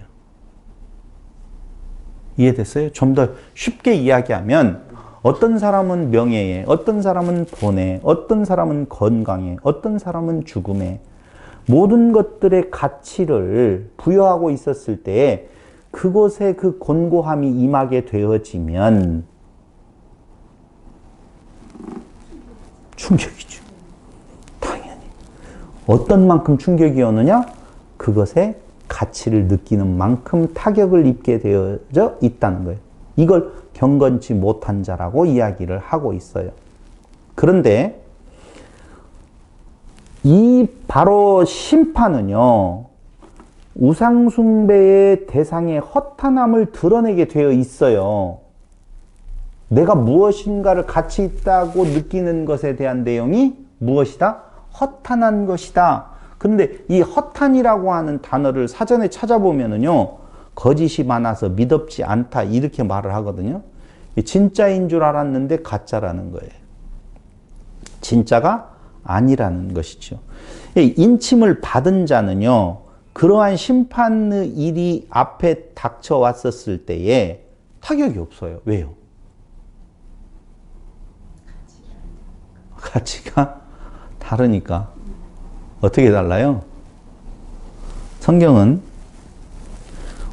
이해됐어요? 좀 더 쉽게 이야기하면 어떤 사람은 명예에, 어떤 사람은 돈에, 어떤 사람은 건강에, 어떤 사람은 죽음에 모든 것들의 가치를 부여하고 있었을 때 그곳에 그 곤고함이 임하게 되어지면 충격이죠. 당연히. 어떤 만큼 충격이었느냐? 그것의 가치를 느끼는 만큼 타격을 입게 되어져 있다는 거예요. 이걸 경건치 못한 자라고 이야기를 하고 있어요. 그런데 이 바로 심판은요, 우상숭배의 대상의 허탄함을 드러내게 되어 있어요. 내가 무엇인가를 가치 있다고 느끼는 것에 대한 내용이 무엇이다? 허탄한 것이다. 그런데 이 허탄이라고 하는 단어를 사전에 찾아보면은요, 거짓이 많아서 믿업지 않다, 이렇게 말을 하거든요. 진짜인 줄 알았는데 가짜라는 거예요. 진짜가 아니라는 것이죠. 인침을 받은 자는요, 그러한 심판의 일이 앞에 닥쳐왔었을 때에 타격이 없어요. 왜요? 가치가 다르니까. 어떻게 달라요? 성경은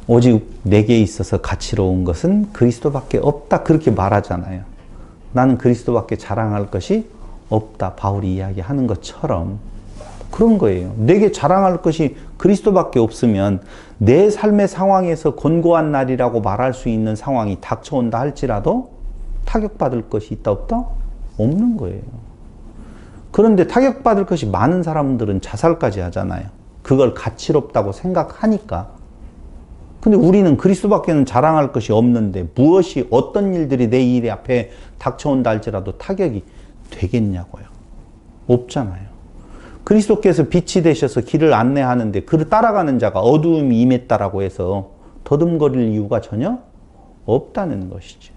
오직 내게 있어서 가치로운 것은 그리스도밖에 없다, 그렇게 말하잖아요. 나는 그리스도밖에 자랑할 것이 없다, 바울이 이야기하는 것처럼 그런 거예요. 내게 자랑할 것이 그리스도밖에 없으면 내 삶의 상황에서 곤고한 날이라고 말할 수 있는 상황이 닥쳐온다 할지라도 타격받을 것이 있다 없다? 없는 거예요. 그런데 타격받을 것이 많은 사람들은 자살까지 하잖아요. 그걸 가치롭다고 생각하니까. 근데 우리는 그리스도밖에는 자랑할 것이 없는데 무엇이, 어떤 일들이 내 일 앞에 닥쳐온다 할지라도 타격이 되겠냐고요. 없잖아요. 그리스도께서 빛이 되셔서 길을 안내하는데 그를 따라가는 자가 어두움이 임했다라고 해서 더듬거릴 이유가 전혀 없다는 것이죠.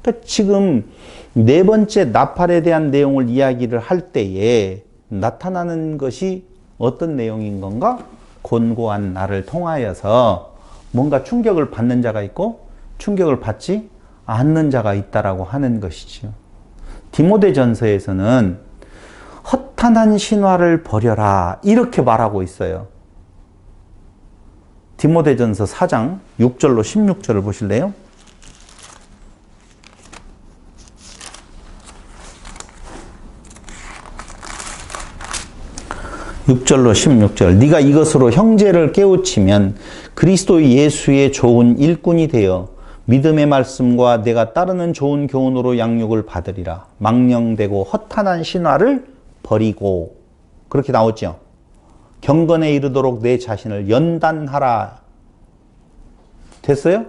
그러니까 지금 네 번째 나팔에 대한 내용을 이야기를 할 때에 나타나는 것이 어떤 내용인 건가? 곤고한 나를 통하여서 뭔가 충격을 받는 자가 있고 충격을 받지 않는 자가 있다라고 하는 것이지요. 디모데전서에서는 허탄한 신화를 버려라 이렇게 말하고 있어요. 디모데전서 4장 6절로 16절을 보실래요? 6절로 16절. 네가 이것으로 형제를 깨우치면 그리스도 예수의 좋은 일꾼이 되어 믿음의 말씀과 내가 따르는 좋은 교훈으로 양육을 받으리라. 망령되고 허탄한 신화를 버리고 그렇게 나오죠. 경건에 이르도록 내 자신을 연단하라. 됐어요?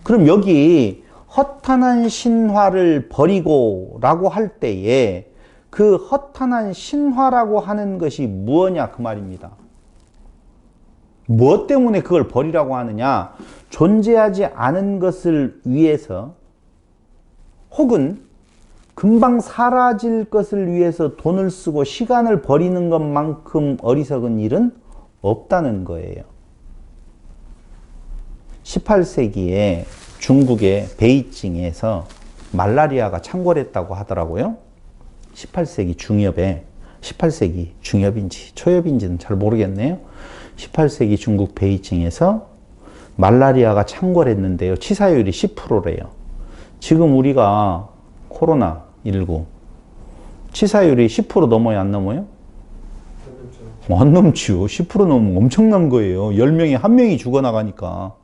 그럼 여기 허탄한 신화를 버리고 라고 할 때에 그 허탄한 신화라고 하는 것이 무엇냐 그 말입니다. 무엇 때문에 그걸 버리라고 하느냐? 존재하지 않은 것을 위해서 혹은 금방 사라질 것을 위해서 돈을 쓰고 시간을 버리는 것만큼 어리석은 일은 없다는 거예요. 18세기에 중국의 베이징에서 말라리아가 창궐했다고 하더라고요. 18세기 중엽에, 18세기 중엽인지 초엽인지는 잘 모르겠네요. 18세기 중국 베이징에서 말라리아가 창궐했는데요. 치사율이 10%래요. 지금 우리가 코로나19 치사율이 10% 넘어요? 안 넘어요? 안 넘지요. 10% 넘으면 엄청난 거예요. 10명에 1명이 죽어나가니까.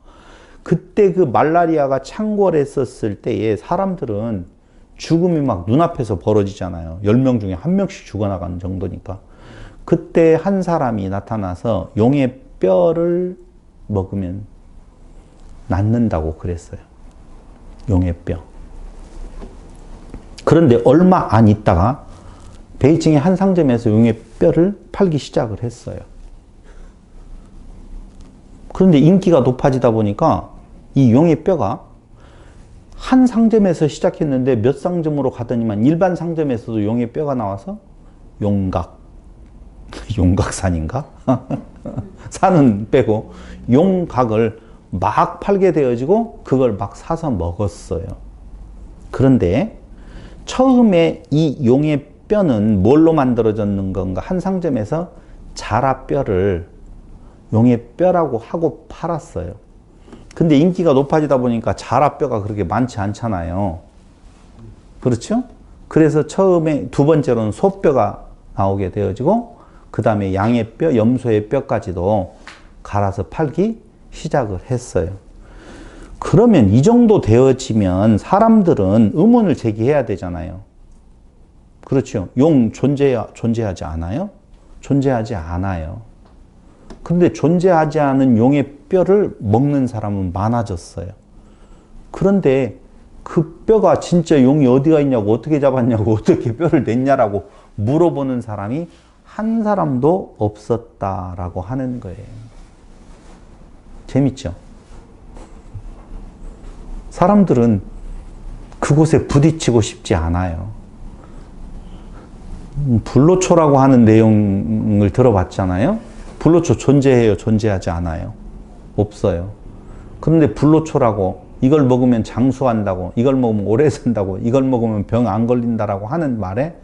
그때 그 말라리아가 창궐했었을 때에 사람들은 죽음이 막 눈앞에서 벌어지잖아요. 10명 중에 1명씩 죽어나가는 정도니까. 그때 한 사람이 나타나서 용의 뼈를 먹으면 낫는다고 그랬어요. 용의 뼈. 그런데 얼마 안 있다가 베이징의 한 상점에서 용의 뼈를 팔기 시작을 했어요. 그런데 인기가 높아지다 보니까 이 용의 뼈가 한 상점에서 시작했는데 몇 상점으로 가더니만 일반 상점에서도 용의 뼈가 나와서 용각산인가? 산은 빼고 용각을 막 팔게 되어지고 그걸 막 사서 먹었어요. 그런데 처음에 이 용의 뼈는 뭘로 만들어졌는 건가? 한 상점에서 자라뼈를 용의 뼈라고 하고 팔았어요. 근데 인기가 높아지다 보니까 자라뼈가 그렇게 많지 않잖아요. 그렇죠? 그래서 처음에 두 번째로는 소뼈가 나오게 되어지고 그 다음에 양의 뼈, 염소의 뼈까지도 갈아서 팔기 시작을 했어요. 그러면 이 정도 되어지면 사람들은 의문을 제기해야 되잖아요. 그렇죠? 용 존재하지 않아요? 존재하지 않아요. 그런데 존재하지 않은 용의 뼈를 먹는 사람은 많아졌어요. 그런데 그 뼈가 진짜 용이 어디가 있냐고, 어떻게 잡았냐고, 어떻게 뼈를 냈냐라고 물어보는 사람이 한 사람도 없었다라고 하는 거예요. 재밌죠? 사람들은 그곳에 부딪히고 싶지 않아요. 불로초라고 하는 내용을 들어봤잖아요. 불로초 존재해요? 존재하지 않아요? 없어요. 그런데 불로초라고 이걸 먹으면 장수한다고, 이걸 먹으면 오래 산다고, 이걸 먹으면 병 안 걸린다라고 하는 말에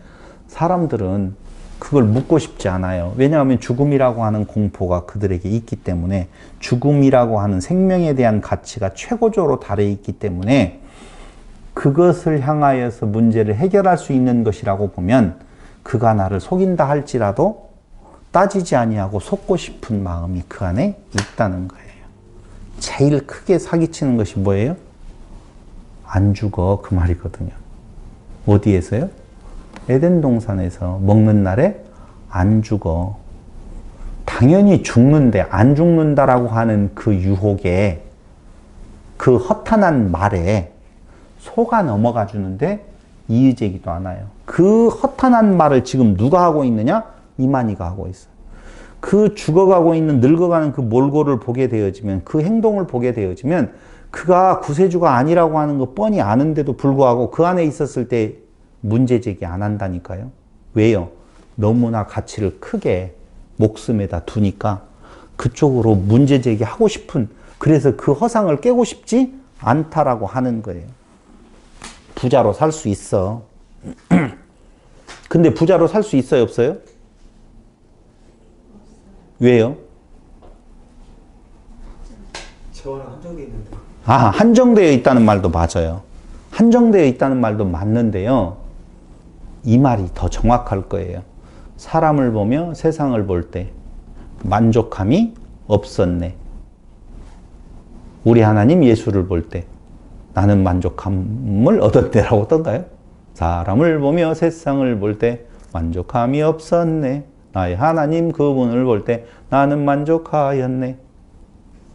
사람들은 그걸 묻고 싶지 않아요. 왜냐하면 죽음이라고 하는 공포가 그들에게 있기 때문에, 죽음이라고 하는 생명에 대한 가치가 최고조로 달해 있기 때문에 그것을 향하여서 문제를 해결할 수 있는 것이라고 보면 그가 나를 속인다 할지라도 따지지 아니하고 속고 싶은 마음이 그 안에 있다는 거예요. 제일 크게 사기치는 것이 뭐예요? 안 죽어, 그 말이거든요. 어디에서요? 에덴 동산에서 먹는 날에 안 죽어. 당연히 죽는데 안 죽는다라고 하는 그 유혹에, 그 허탄한 말에 속아 넘어가 주는데 이의제기도 않아요. 그 허탄한 말을 지금 누가 하고 있느냐? 이만희가 하고 있어요. 그 죽어가고 있는, 늙어가는 그 몰골을 보게 되어지면, 그 행동을 보게 되어지면 그가 구세주가 아니라고 하는 거 뻔히 아는데도 불구하고 그 안에 있었을 때 문제 제기 안 한다니까요. 왜요? 너무나 가치를 크게 목숨에다 두니까 그쪽으로 문제 제기하고 싶은, 그래서 그 허상을 깨고 싶지 않다라고 하는 거예요. 부자로 살 수 있어. 근데 부자로 살 수 있어요, 없어요? 왜요? 재원은 한정되어 있는데. 한정되어 있다는 말도 맞아요. 한정되어 있다는 말도 맞는데요. 이 말이 더 정확할 거예요. 사람을 보며 세상을 볼 때 만족함이 없었네. 우리 하나님 예수를 볼 때 나는 만족함을 얻었네라고 어떤가요? 사람을 보며 세상을 볼 때 만족함이 없었네. 나의 하나님 그분을 볼 때 나는 만족하였네.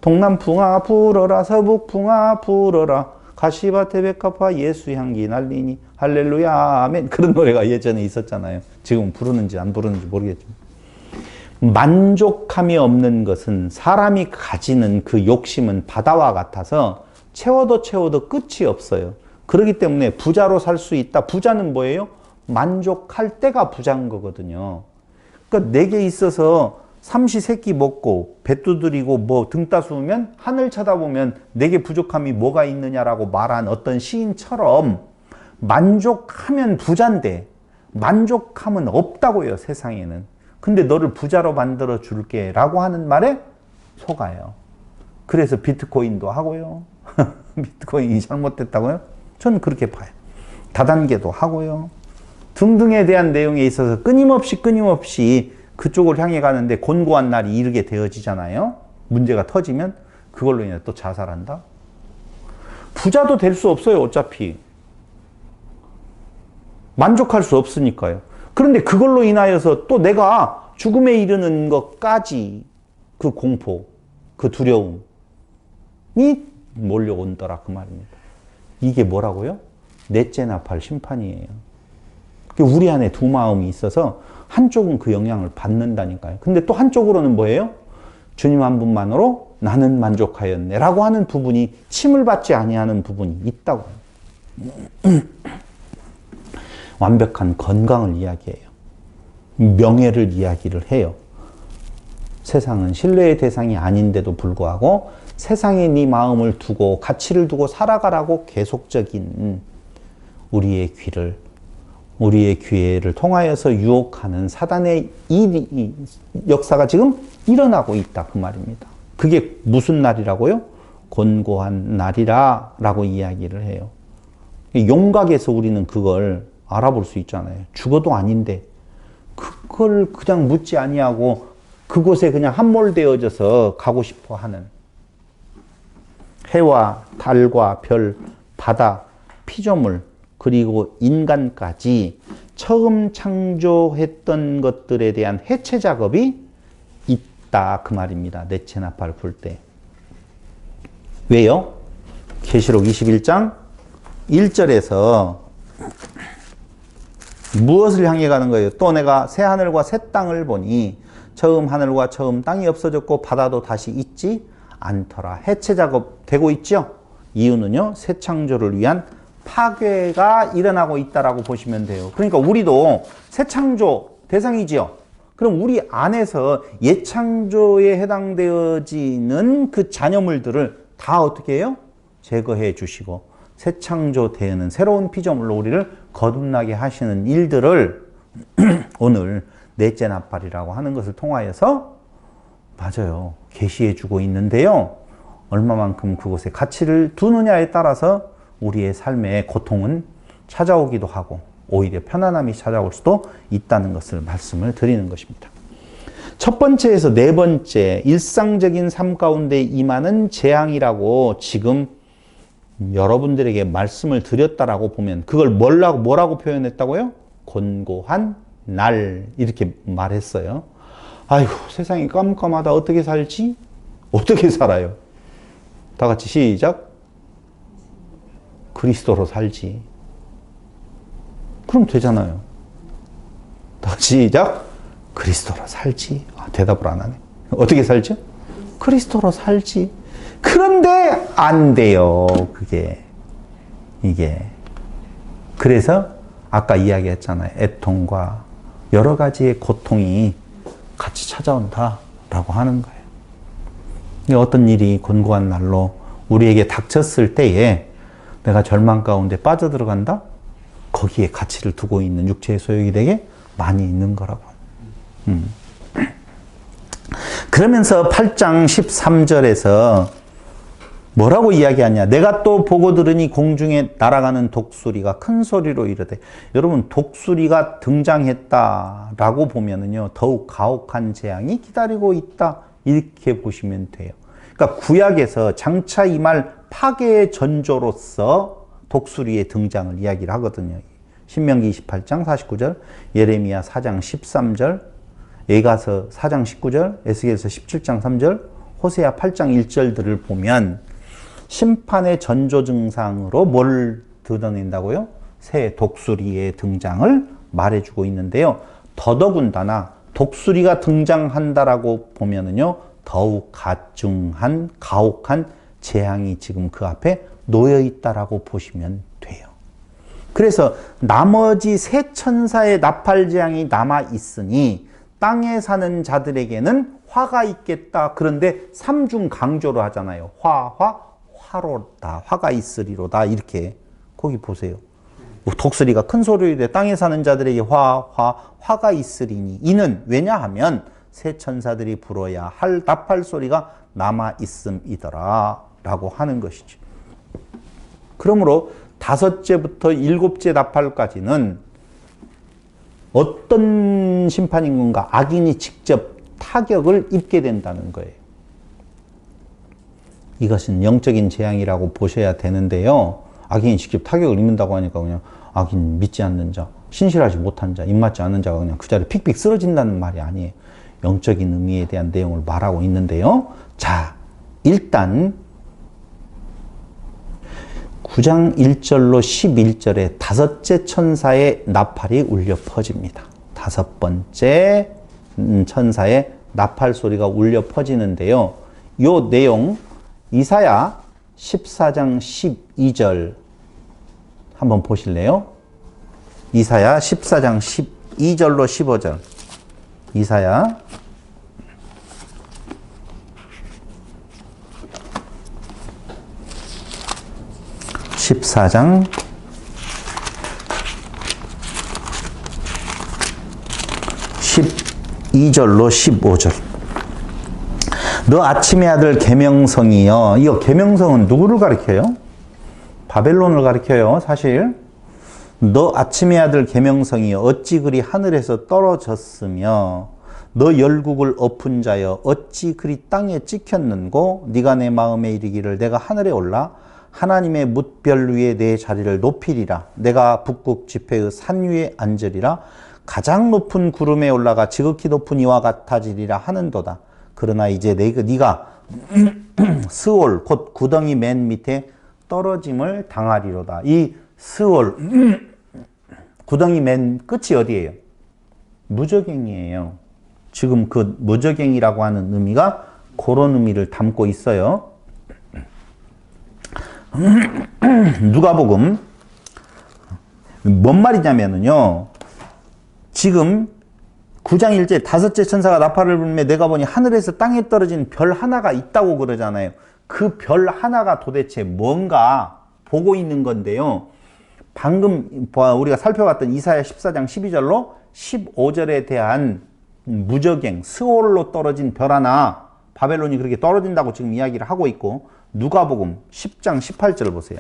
동남풍아 불어라 서북풍아 불어라 가시밭에 백합화 예수 향기 날리니 할렐루야 아멘. 그런 노래가 예전에 있었잖아요. 지금 부르는지 안 부르는지 모르겠지만 만족함이 없는 것은 사람이 가지는 그 욕심은 바다와 같아서 채워도 채워도 끝이 없어요. 그렇기 때문에 부자로 살 수 있다. 부자는 뭐예요? 만족할 때가 부자인 거거든요. 그러니까 내게 있어서 삼시세끼 먹고 배 두드리고 뭐 등 따스우면 하늘 쳐다보면 내게 부족함이 뭐가 있느냐라고 말한 어떤 시인처럼 만족하면 부자인데 만족함은 없다고요, 세상에는. 근데 너를 부자로 만들어 줄게 라고 하는 말에 속아요. 그래서 비트코인도 하고요. 비트코인이 잘못됐다고요? 저는 그렇게 봐요. 다단계도 하고요. 등등에 대한 내용에 있어서 끊임없이 그쪽을 향해 가는데 곤고한 날이 이르게 되어지잖아요. 문제가 터지면 그걸로 인해 또 자살한다. 부자도 될 수 없어요, 어차피. 만족할 수 없으니까요. 그런데 그걸로 인하여서 또 내가 죽음에 이르는 것까지 그 공포, 그 두려움이 몰려온더라 그 말입니다. 이게 뭐라고요? 넷째 나팔 심판이에요. 우리 안에 두 마음이 있어서 한쪽은 그 영향을 받는다니까요. 근데 또 한쪽으로는 뭐예요? 주님 한 분만으로 나는 만족하였네 라고 하는 부분이 침을 받지 아니하는 부분이 있다고. 완벽한 건강을 이야기해요. 명예를 이야기를 해요. 세상은 신뢰의 대상이 아닌데도 불구하고 세상에 네 마음을 두고 가치를 두고 살아가라고 계속적인 우리의 기회를 통하여서 유혹하는 사단의 이 역사가 지금 일어나고 있다 그 말입니다. 그게 무슨 날이라고요? 곤고한 날이라 라고 이야기를 해요. 용각에서 우리는 그걸 알아볼 수 있잖아요. 죽어도 아닌데 그걸 그냥 묻지 아니하고 그곳에 그냥 함몰되어져서 가고 싶어 하는 해와 달과 별, 바다, 피조물 그리고 인간까지 처음 창조했던 것들에 대한 해체 작업이 있다 그 말입니다. 넷째 나팔 불 때. 왜요? 계시록 21장 1절에서 무엇을 향해 가는 거예요? 또 내가 새 하늘과 새 땅을 보니 처음 하늘과 처음 땅이 없어졌고 바다도 다시 있지 않더라. 해체 작업 되고 있죠? 이유는요. 새 창조를 위한 파괴가 일어나고 있다라고 보시면 돼요. 그러니까 우리도 새 창조 대상이지요. 그럼 우리 안에서 예창조에 해당되어지는 그 잔여물들을 다 어떻게 해요? 제거해 주시고 새 창조되는 새로운 피조물로 우리를 거듭나게 하시는 일들을 오늘 넷째 나팔이라고 하는 것을 통하여서 맞아요. 계시해 주고 있는데요. 얼마만큼 그곳에 가치를 두느냐에 따라서 우리의 삶의 고통은 찾아오기도 하고 오히려 편안함이 찾아올 수도 있다는 것을 말씀을 드리는 것입니다. 첫 번째에서 네 번째 일상적인 삶 가운데 임하는 재앙이라고 지금 여러분들에게 말씀을 드렸다라고 보면 그걸 뭐라고 표현했다고요? 곤고한 날 이렇게 말했어요. 아이고 세상이 깜깜하다 어떻게 살지? 어떻게 살아요? 다 같이 시작. 그리스도로 살지. 그럼 되잖아요. 다 같이 시작. 그리스도로 살지. 대답을 안 하네. 어떻게 살죠? 그리스도로 살지. 그런데 안 돼요. 이게. 그래서 아까 이야기했잖아요. 애통과 여러 가지의 고통이 같이 찾아온다라고 하는 거예요. 어떤 일이 곤고한 날로 우리에게 닥쳤을 때에 내가 절망 가운데 빠져들어간다? 거기에 가치를 두고 있는 육체의 소욕이 되게 많이 있는 거라고. 그러면서 8장 13절에서 뭐라고 이야기하냐. 내가 또 보고 들으니 공중에 날아가는 독수리가 큰 소리로 이르되. 여러분, 독수리가 등장했다라고 보면은요, 더욱 가혹한 재앙이 기다리고 있다. 이렇게 보시면 돼요. 그러니까 구약에서 장차 임할 파괴의 전조로서 독수리의 등장을 이야기를 하거든요. 신명기 28장 49절, 예레미야 4장 13절, 예가서 4장 19절, 에스겔서 17장 3절, 호세아 8장 1절들을 보면 심판의 전조 증상으로 뭘 드러낸다고요? 새 독수리의 등장을 말해주고 있는데요. 더더군다나 독수리가 등장한다라고 보면은요, 더욱 가증한 가혹한 재앙이 지금 그 앞에 놓여 있다라고 보시면 돼요. 그래서 나머지 세 천사의 나팔 재앙이 남아 있으니 땅에 사는 자들에게는 화가 있겠다. 그런데 삼중 강조로 하잖아요. 화로다. 화가 있으리로다. 이렇게 거기 보세요. 독수리가 큰 소리로 돼 땅에 사는 자들에게 화가 있으리니 이는 왜냐하면 새 천사들이 불어야 할 나팔 소리가 남아 있음이더라 라고 하는 것이죠. 그러므로 5째부터 7째 나팔까지는 어떤 심판인 건가? 악인이 직접 타격을 입게 된다는 거예요. 이것은 영적인 재앙이라고 보셔야 되는데요. 악인이 직접 타격을 입는다고 하니까 그냥 악인 믿지 않는 자, 신실하지 못한 자, 입맞지 않는 자가 그냥 그 자리에 픽픽 쓰러진다는 말이 아니에요. 영적인 의미에 대한 내용을 말하고 있는데요. 자, 일단 9장 1절로 11절에 5째 천사의 나팔이 울려 퍼집니다. 5번째 천사의 나팔 소리가 울려 퍼지는데요. 요 내용 이사야 14장 12절 한번 보실래요? 이사야 14장 12절로 15절. 이사야 14장 12절로 15절. 너 아침의 아들 계명성이여. 이거 계명성은 누구를 가리켜요? 바벨론을 가리켜요. 사실 너 아침의 아들 계명성이여 어찌 그리 하늘에서 떨어졌으며 너 열국을 엎은 자여 어찌 그리 땅에 찍혔는고 네가 내 마음에 이르기를 내가 하늘에 올라 하나님의 뭇별 위에 내 자리를 높이리라. 내가 북극 지폐의 산 위에 앉으리라. 가장 높은 구름에 올라가 지극히 높은 이와 같아지리라 하는도다. 그러나 이제 네가 스올 곧 구덩이 맨 밑에 떨어짐을 당하리로다. 이 스올 구덩이 맨 끝이 어디예요? 무저갱이에요. 지금 그 무저갱이라고 하는 의미가 그런 의미를 담고 있어요. 누가복음 뭔 말이냐면은요, 지금 9장 1절 5째 천사가 나팔을 불며 내가 보니 하늘에서 땅에 떨어진 별 하나가 있다고 그러잖아요. 그 별 하나가 도대체 뭔가 보고 있는 건데요. 방금 우리가 살펴봤던 이사야 14장 12절로 15절에 대한 무저갱, 스올로 떨어진 별 하나, 바벨론이 그렇게 떨어진다고 지금 이야기를 하고 있고, 누가복음 10장 18절 보세요.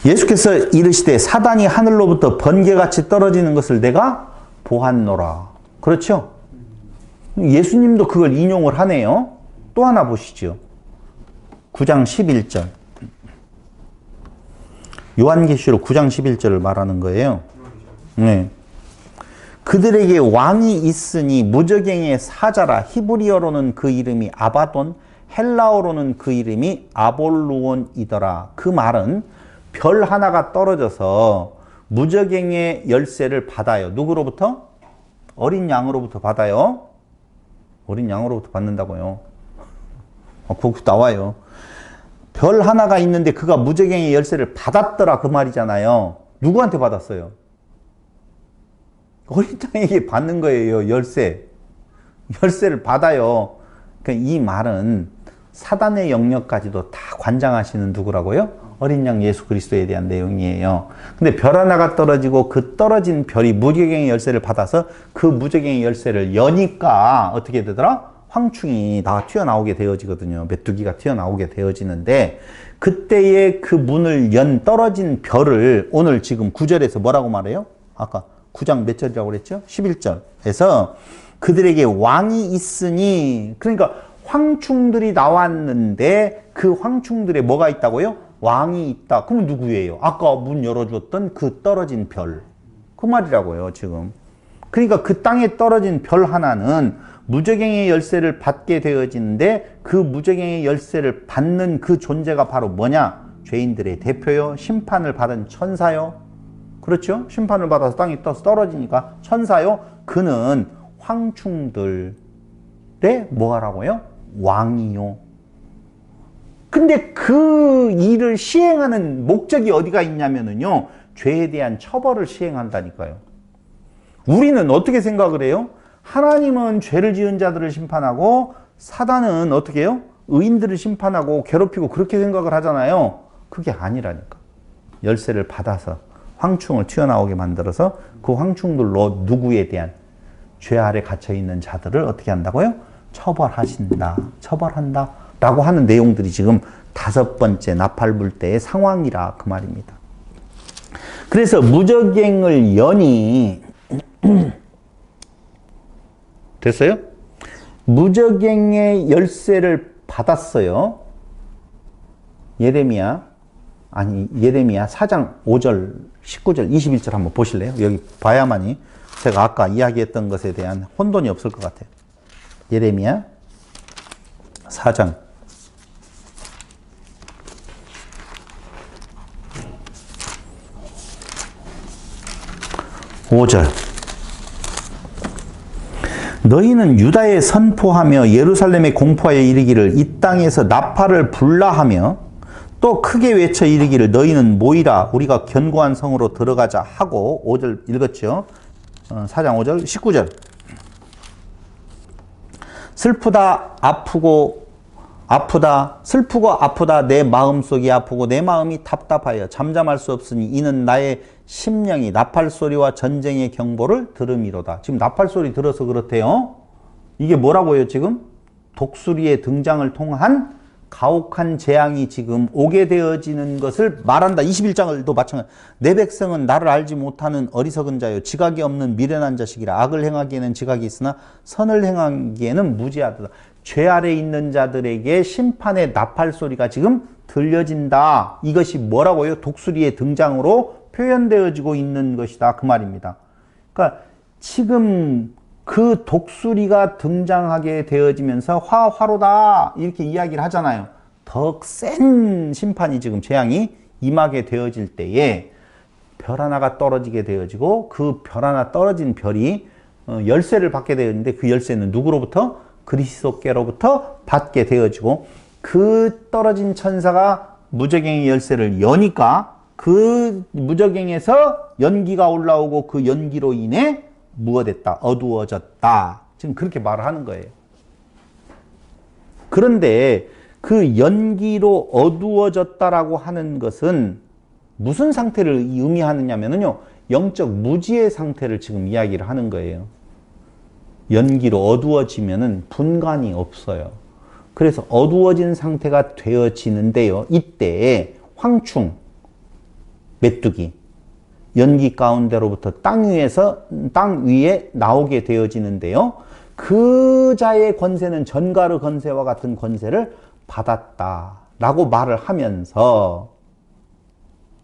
예수께서 이르시되 사단이 하늘로부터 번개같이 떨어지는 것을 내가 보았노라. 그렇죠? 예수님도 그걸 인용을 하네요. 또 하나 보시죠. 9장 11절. 요한계시록 9장 11절을 말하는 거예요. 네. 그들에게 왕이 있으니 무저갱의 사자라. 히브리어로는 그 이름이 아바돈, 헬라어로는 그 이름이 아볼루온이더라. 그 말은 별 하나가 떨어져서 무적행의 열쇠를 받아요. 누구로부터? 어린 양으로부터 받아요. 어린 양으로부터 받는다고요. 거기 나와요. 별 하나가 있는데 그가 무적행의 열쇠를 받았더라 그 말이잖아요. 누구한테 받았어요? 어린 양에게 받는 거예요. 열쇠를 받아요. 그러니까 이 말은 사단의 영역까지도 다 관장하시는 누구라고요? 어린 양 예수 그리스도에 대한 내용이에요. 근데 별 하나가 떨어지고 그 떨어진 별이 무적행의 열쇠를 받아서 그 무적행의 열쇠를 여니까 어떻게 되더라? 황충이 다 튀어나오게 되어지거든요. 메뚜기가 튀어나오게 되어지는데 그때의 그 문을 연 떨어진 별을 오늘 지금 9절에서 뭐라고 말해요? 아까 9장 몇 절이라고 그랬죠? 11절에서 그들에게 왕이 있으니, 그러니까 황충들이 나왔는데 그 황충들에 뭐가 있다고요? 왕이 있다. 그러면 누구예요? 아까 문 열어줬던 그 떨어진 별. 그 말이라고요, 지금. 그러니까 그 땅에 떨어진 별 하나는 무적행의 열쇠를 받게 되어지는데 그 무적행의 열쇠를 받는 그 존재가 바로 뭐냐? 죄인들의 대표요. 심판을 받은 천사요. 그렇죠? 심판을 받아서 땅에 떠서 떨어지니까 천사요. 그는 황충들의 뭐라고요? 왕이요. 근데 그 일을 시행하는 목적이 어디가 있냐면요. 죄에 대한 처벌을 시행한다니까요. 우리는 어떻게 생각을 해요? 하나님은 죄를 지은 자들을 심판하고 사단은 어떻게 해요? 의인들을 심판하고 괴롭히고 그렇게 생각을 하잖아요. 그게 아니라니까. 열쇠를 받아서 황충을 튀어나오게 만들어서 그 황충들로 누구에 대한 죄 아래 갇혀있는 자들을 어떻게 한다고요? 처벌하신다. 처벌한다. 라고 하는 내용들이 지금 5번째 나팔불 때의 상황이라 그 말입니다. 그래서 무적행을 여니 됐어요? 무적행의 열쇠를 받았어요. 예레미야 4장 5절, 19절, 21절 한번 보실래요? 여기 봐야만이 제가 아까 이야기했던 것에 대한 혼돈이 없을 것 같아요. 예레미야 4장 5절. 너희는 유다에 선포하며 예루살렘에 공포하여 이르기를 이 땅에서 나팔을 불라 하며 또 크게 외쳐 이르기를 너희는 모이라 우리가 견고한 성으로 들어가자 하고 5절 읽었죠. 4장 5절 19절. 슬프다 아프다 내 마음속이 아프고 내 마음이 답답하여 잠잠할 수 없으니 이는 나의 심령이 나팔 소리와 전쟁의 경보를 들음이로다. 지금 나팔 소리 들어서 그렇대요. 이게 뭐라고요 지금? 독수리의 등장을 통한 가혹한 재앙이 지금 오게 되어지는 것을 말한다. 21장을도 마찬가지. 내 백성은 나를 알지 못하는 어리석은 자요 지각이 없는 미련한 자식이라. 악을 행하기에는 지각이 있으나 선을 행하기에는 무지하다. 죄 아래 있는 자들에게 심판의 나팔 소리가 지금 들려진다. 이것이 뭐라고요? 독수리의 등장으로 표현되어지고 있는 것이다. 그 말입니다. 그러니까 지금 그 독수리가 등장하게 되어지면서 화로다 이렇게 이야기를 하잖아요. 더 센 심판이 지금 재앙이 임하게 되어질 때에 별 하나가 떨어지게 되어지고 그 별 하나 떨어진 별이 열쇠를 받게 되었는데 그 열쇠는 누구로부터? 그리스도께로부터 받게 되어지고 그 떨어진 천사가 무적행의 열쇠를 여니까 그 무적행에서 연기가 올라오고 그 연기로 인해 무엇됐다? 어두워졌다. 지금 그렇게 말을 하는 거예요. 그런데 그 연기로 어두워졌다라고 하는 것은 무슨 상태를 의미하느냐면요. 영적 무지의 상태를 지금 이야기를 하는 거예요. 연기로 어두워지면은 분간이 없어요. 그래서 어두워진 상태가 되어지는데요. 이때 황충, 메뚜기, 연기 가운데로부터 땅 위에 나오게 되어지는데요. 그 자의 권세는 전가르 권세와 같은 권세를 받았다라고 말을 하면서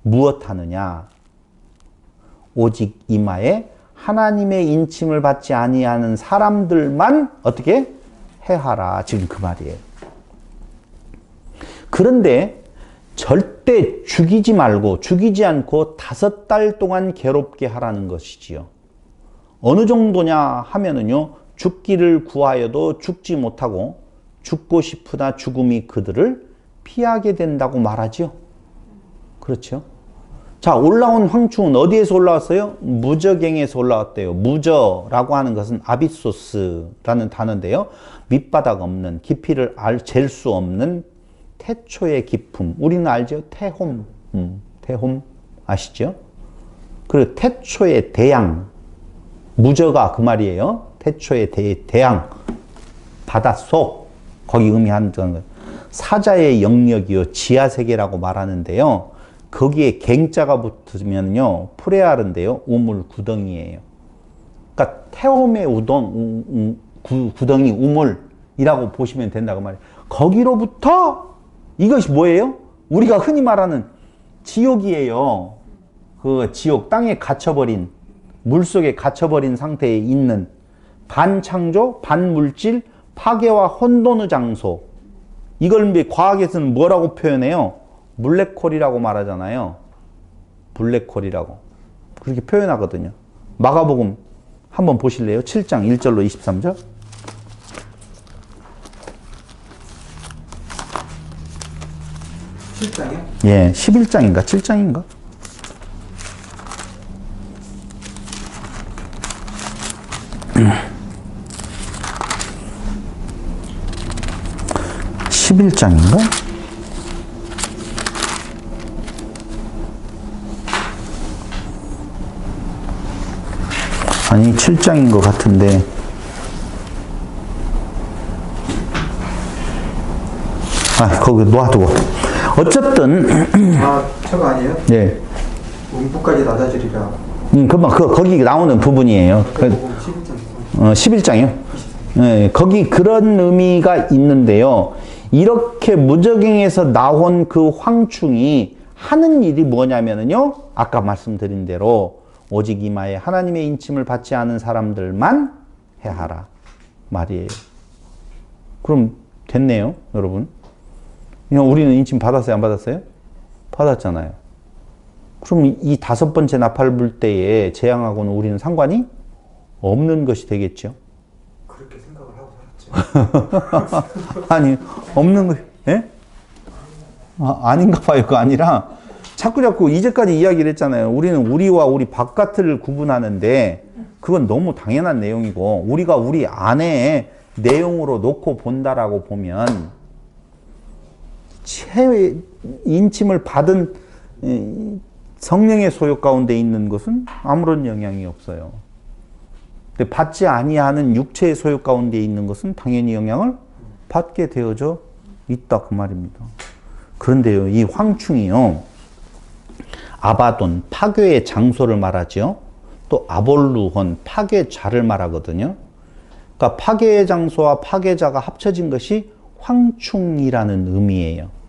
무엇 하느냐? 오직 이마에 하나님의 인침을 받지 아니하는 사람들만 어떻게 해하라. 지금 그 말이에요. 그런데 절대 죽이지 말고 죽이지 않고 5달 동안 괴롭게 하라는 것이지요. 어느 정도냐 하면은요, 죽기를 구하여도 죽지 못하고 죽고 싶으나 죽음이 그들을 피하게 된다고 말하지요. 그렇죠? 자, 올라온 황충은 어디에서 올라왔어요? 무저갱에서 올라왔대요. 무저라고 하는 것은 아비소스라는 단어인데요. 밑바닥 없는, 깊이를 잴 수 없는 태초의 깊음. 우리는 알죠? 태홈. 태홈 아시죠? 그리고 태초의 대양. 무저가 그 말이에요. 태초의 대양. 바닷속. 거기 의미하는 거예요. 사자의 영역이요. 지하세계라고 말하는데요. 거기에 갱자가 붙으면요, 프레아르인데요, 우물 구덩이에요. 그러니까 태홈의 구덩이 우물이라고 보시면 된다고 말이에요. 거기로부터 이것이 뭐예요? 우리가 흔히 말하는 지옥이에요. 그 지옥, 땅에 갇혀버린, 물속에 갇혀버린 상태에 있는 반창조, 반물질, 파괴와 혼돈의 장소. 이걸 과학에서는 뭐라고 표현해요? 블랙홀이라고 말하잖아요. 블랙홀이라고. 그렇게 표현하거든요. 마가복음 한번 보실래요? 7장 1절로 23절. 7장이요? 예, 11장인가 7장인가? (11장인가) 아니 7장인 것 같은데 거기 놓아두고 어쨌든 저거 아니에요? 예, 문부까지 낮아지리라. 금방 거기 나오는 부분이에요. 11장. 11장이요? 예, 거기 그런 의미가 있는데요. 이렇게 무저갱에서 나온 그 황충이 하는 일이 뭐냐면요. 아까 말씀드린 대로 오직 이마에 하나님의 인침을 받지 않은 사람들만 해하라 말이에요. 그럼 됐네요, 여러분. 우리는 인침 받았어요, 안 받았어요? 받았잖아요. 그럼 이 5번째 나팔 불 때에 재앙하고는 우리는 상관이 없는 것이 되겠죠. 그렇게 생각을 하고 살았죠. 아니, 없는 거, 예? 아닌가 봐요. 그거 아니라, 자꾸 이제까지 이야기를 했잖아요. 우리는 우리와 우리 바깥을 구분하는데, 그건 너무 당연한 내용이고, 우리가 우리 안에 내용으로 놓고 본다라고 보면, 인침을 받은 성령의 소욕 가운데 있는 것은 아무런 영향이 없어요. 근데 받지 아니하는 육체의 소욕 가운데 있는 것은 당연히 영향을 받게 되어져 있다 그 말입니다. 그런데요, 이 황충이요, 아바돈, 파괴의 장소를 말하죠. 또 아볼루혼, 파괴자를 말하거든요. 그러니까 파괴의 장소와 파괴자가 합쳐진 것이 황충이라는 의미예요.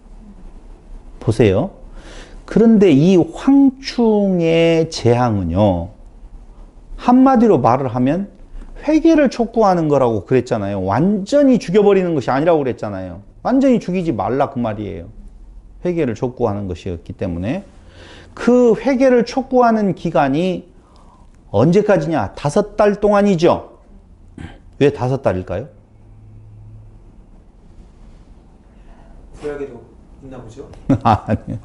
보세요. 그런데 이 황충의 재앙은요, 한마디로 말을 하면 회개를 촉구하는 거라고 그랬잖아요. 완전히 죽여버리는 것이 아니라고 그랬잖아요. 완전히 죽이지 말라 그 말이에요. 회개를 촉구하는 것이었기 때문에 그 회개를 촉구하는 기간이 언제까지냐? 5달 동안이죠. 왜 5달일까요? 구약에도 있나 보죠? 아니요.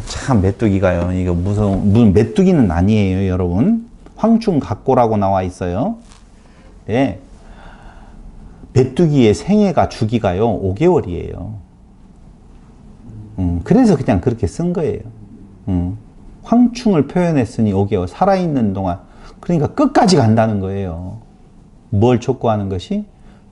참 메뚜기가요. 이거 무슨 메뚜기는 아니에요, 여러분. 황충각고라고 나와 있어요. 네. 메뚜기의 생애가 주기가요 5개월이에요. 그래서 그냥 그렇게 쓴 거예요. 황충을 표현했으니 5개월 살아있는 동안, 그러니까 끝까지 간다는 거예요. 뭘 촉구하는 것이?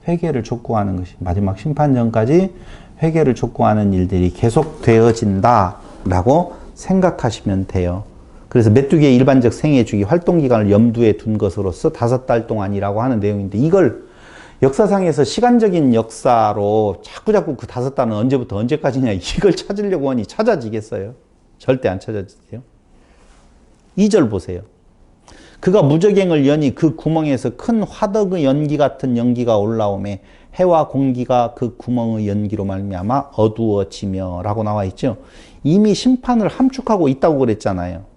회개를 촉구하는 것이, 마지막 심판 전까지 회개를 촉구하는 일들이 계속되어진다라고 생각하시면 돼요. 그래서 메뚜기의 일반적 생애 주기 활동기간을 염두에 둔 것으로서 5달 동안이라고 하는 내용인데, 이걸 역사상에서 시간적인 역사로 자꾸 그 5달은 언제부터 언제까지냐 이걸 찾으려고 하니 찾아지겠어요? 절대 안 찾아지세요. 2절 보세요. 그가 무저갱을 여니 그 구멍에서 큰 화덕의 연기 같은 연기가 올라오매 해와 공기가 그 구멍의 연기로 말미암아 어두워지며 라고 나와 있죠. 이미 심판을 함축하고 있다고 그랬잖아요.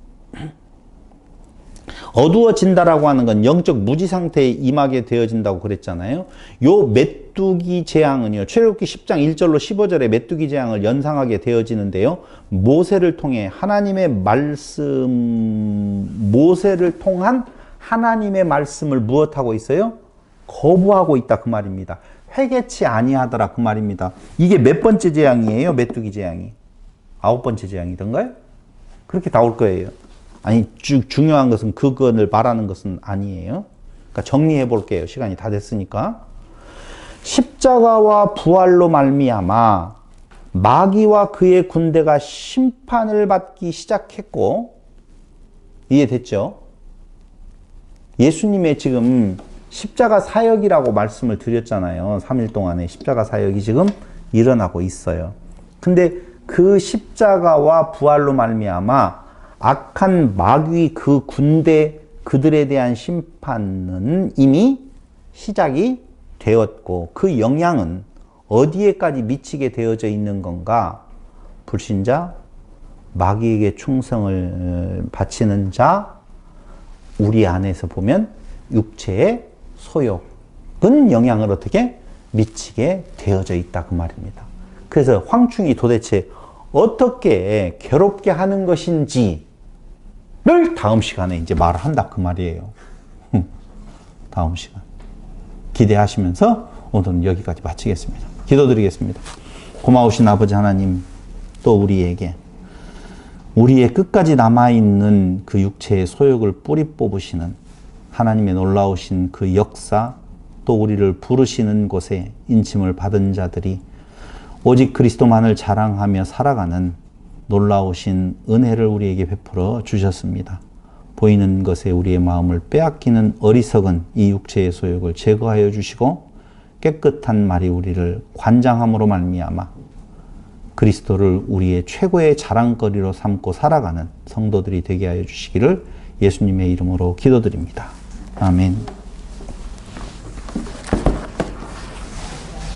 어두워진다라고 하는 건 영적 무지 상태에 임하게 되어진다고 그랬잖아요. 요 메뚜기 재앙은요, 출애굽기 10장 1절로 15절에 메뚜기 재앙을 연상하게 되어지는데요. 모세를 통해 하나님의 말씀, 모세를 통한 하나님의 말씀을 무엇하고 있어요? 거부하고 있다 그 말입니다. 회개치 아니하더라 그 말입니다. 이게 몇 번째 재앙이에요? 메뚜기 재앙이 9번째 재앙이던가요? 그렇게 나올 거예요. 아니, 중요한 것은 그건을 말하는 것은 아니에요. 그러니까 정리해 볼게요. 시간이 다 됐으니까. 십자가와 부활로 말미암아 마귀와 그의 군대가 심판을 받기 시작했고, 이해됐죠? 예수님의 지금 십자가 사역이라고 말씀을 드렸잖아요. 3일 동안에 십자가 사역이 지금 일어나고 있어요. 근데 그 십자가와 부활로 말미암아 악한 마귀 그 군대 그들에 대한 심판은 이미 시작이 되었고 그 영향은 어디에까지 미치게 되어져 있는 건가? 불신자, 마귀에게 충성을 바치는 자, 우리 안에서 보면 육체의 소욕은 영향을 어떻게 미치게 되어져 있다 그 말입니다. 그래서 황충이 도대체 어떻게 괴롭게 하는 것인지를 다음 시간에 이제 말을 한다 그 말이에요. 다음 시간 기대하시면서 오늘은 여기까지 마치겠습니다. 기도드리겠습니다. 고마우신 아버지 하나님, 또 우리에게 우리의 끝까지 남아있는 그 육체의 소욕을 뿌리 뽑으시는 하나님의 놀라우신 그 역사, 또 우리를 부르시는 곳에 인침을 받은 자들이 오직 그리스도만을 자랑하며 살아가는 놀라우신 은혜를 우리에게 베풀어 주셨습니다. 보이는 것에 우리의 마음을 빼앗기는 어리석은 이 육체의 소욕을 제거하여 주시고 깨끗한 말이 우리를 관장함으로 말미암아 그리스도를 우리의 최고의 자랑거리로 삼고 살아가는 성도들이 되게 하여 주시기를 예수님의 이름으로 기도드립니다. 아멘.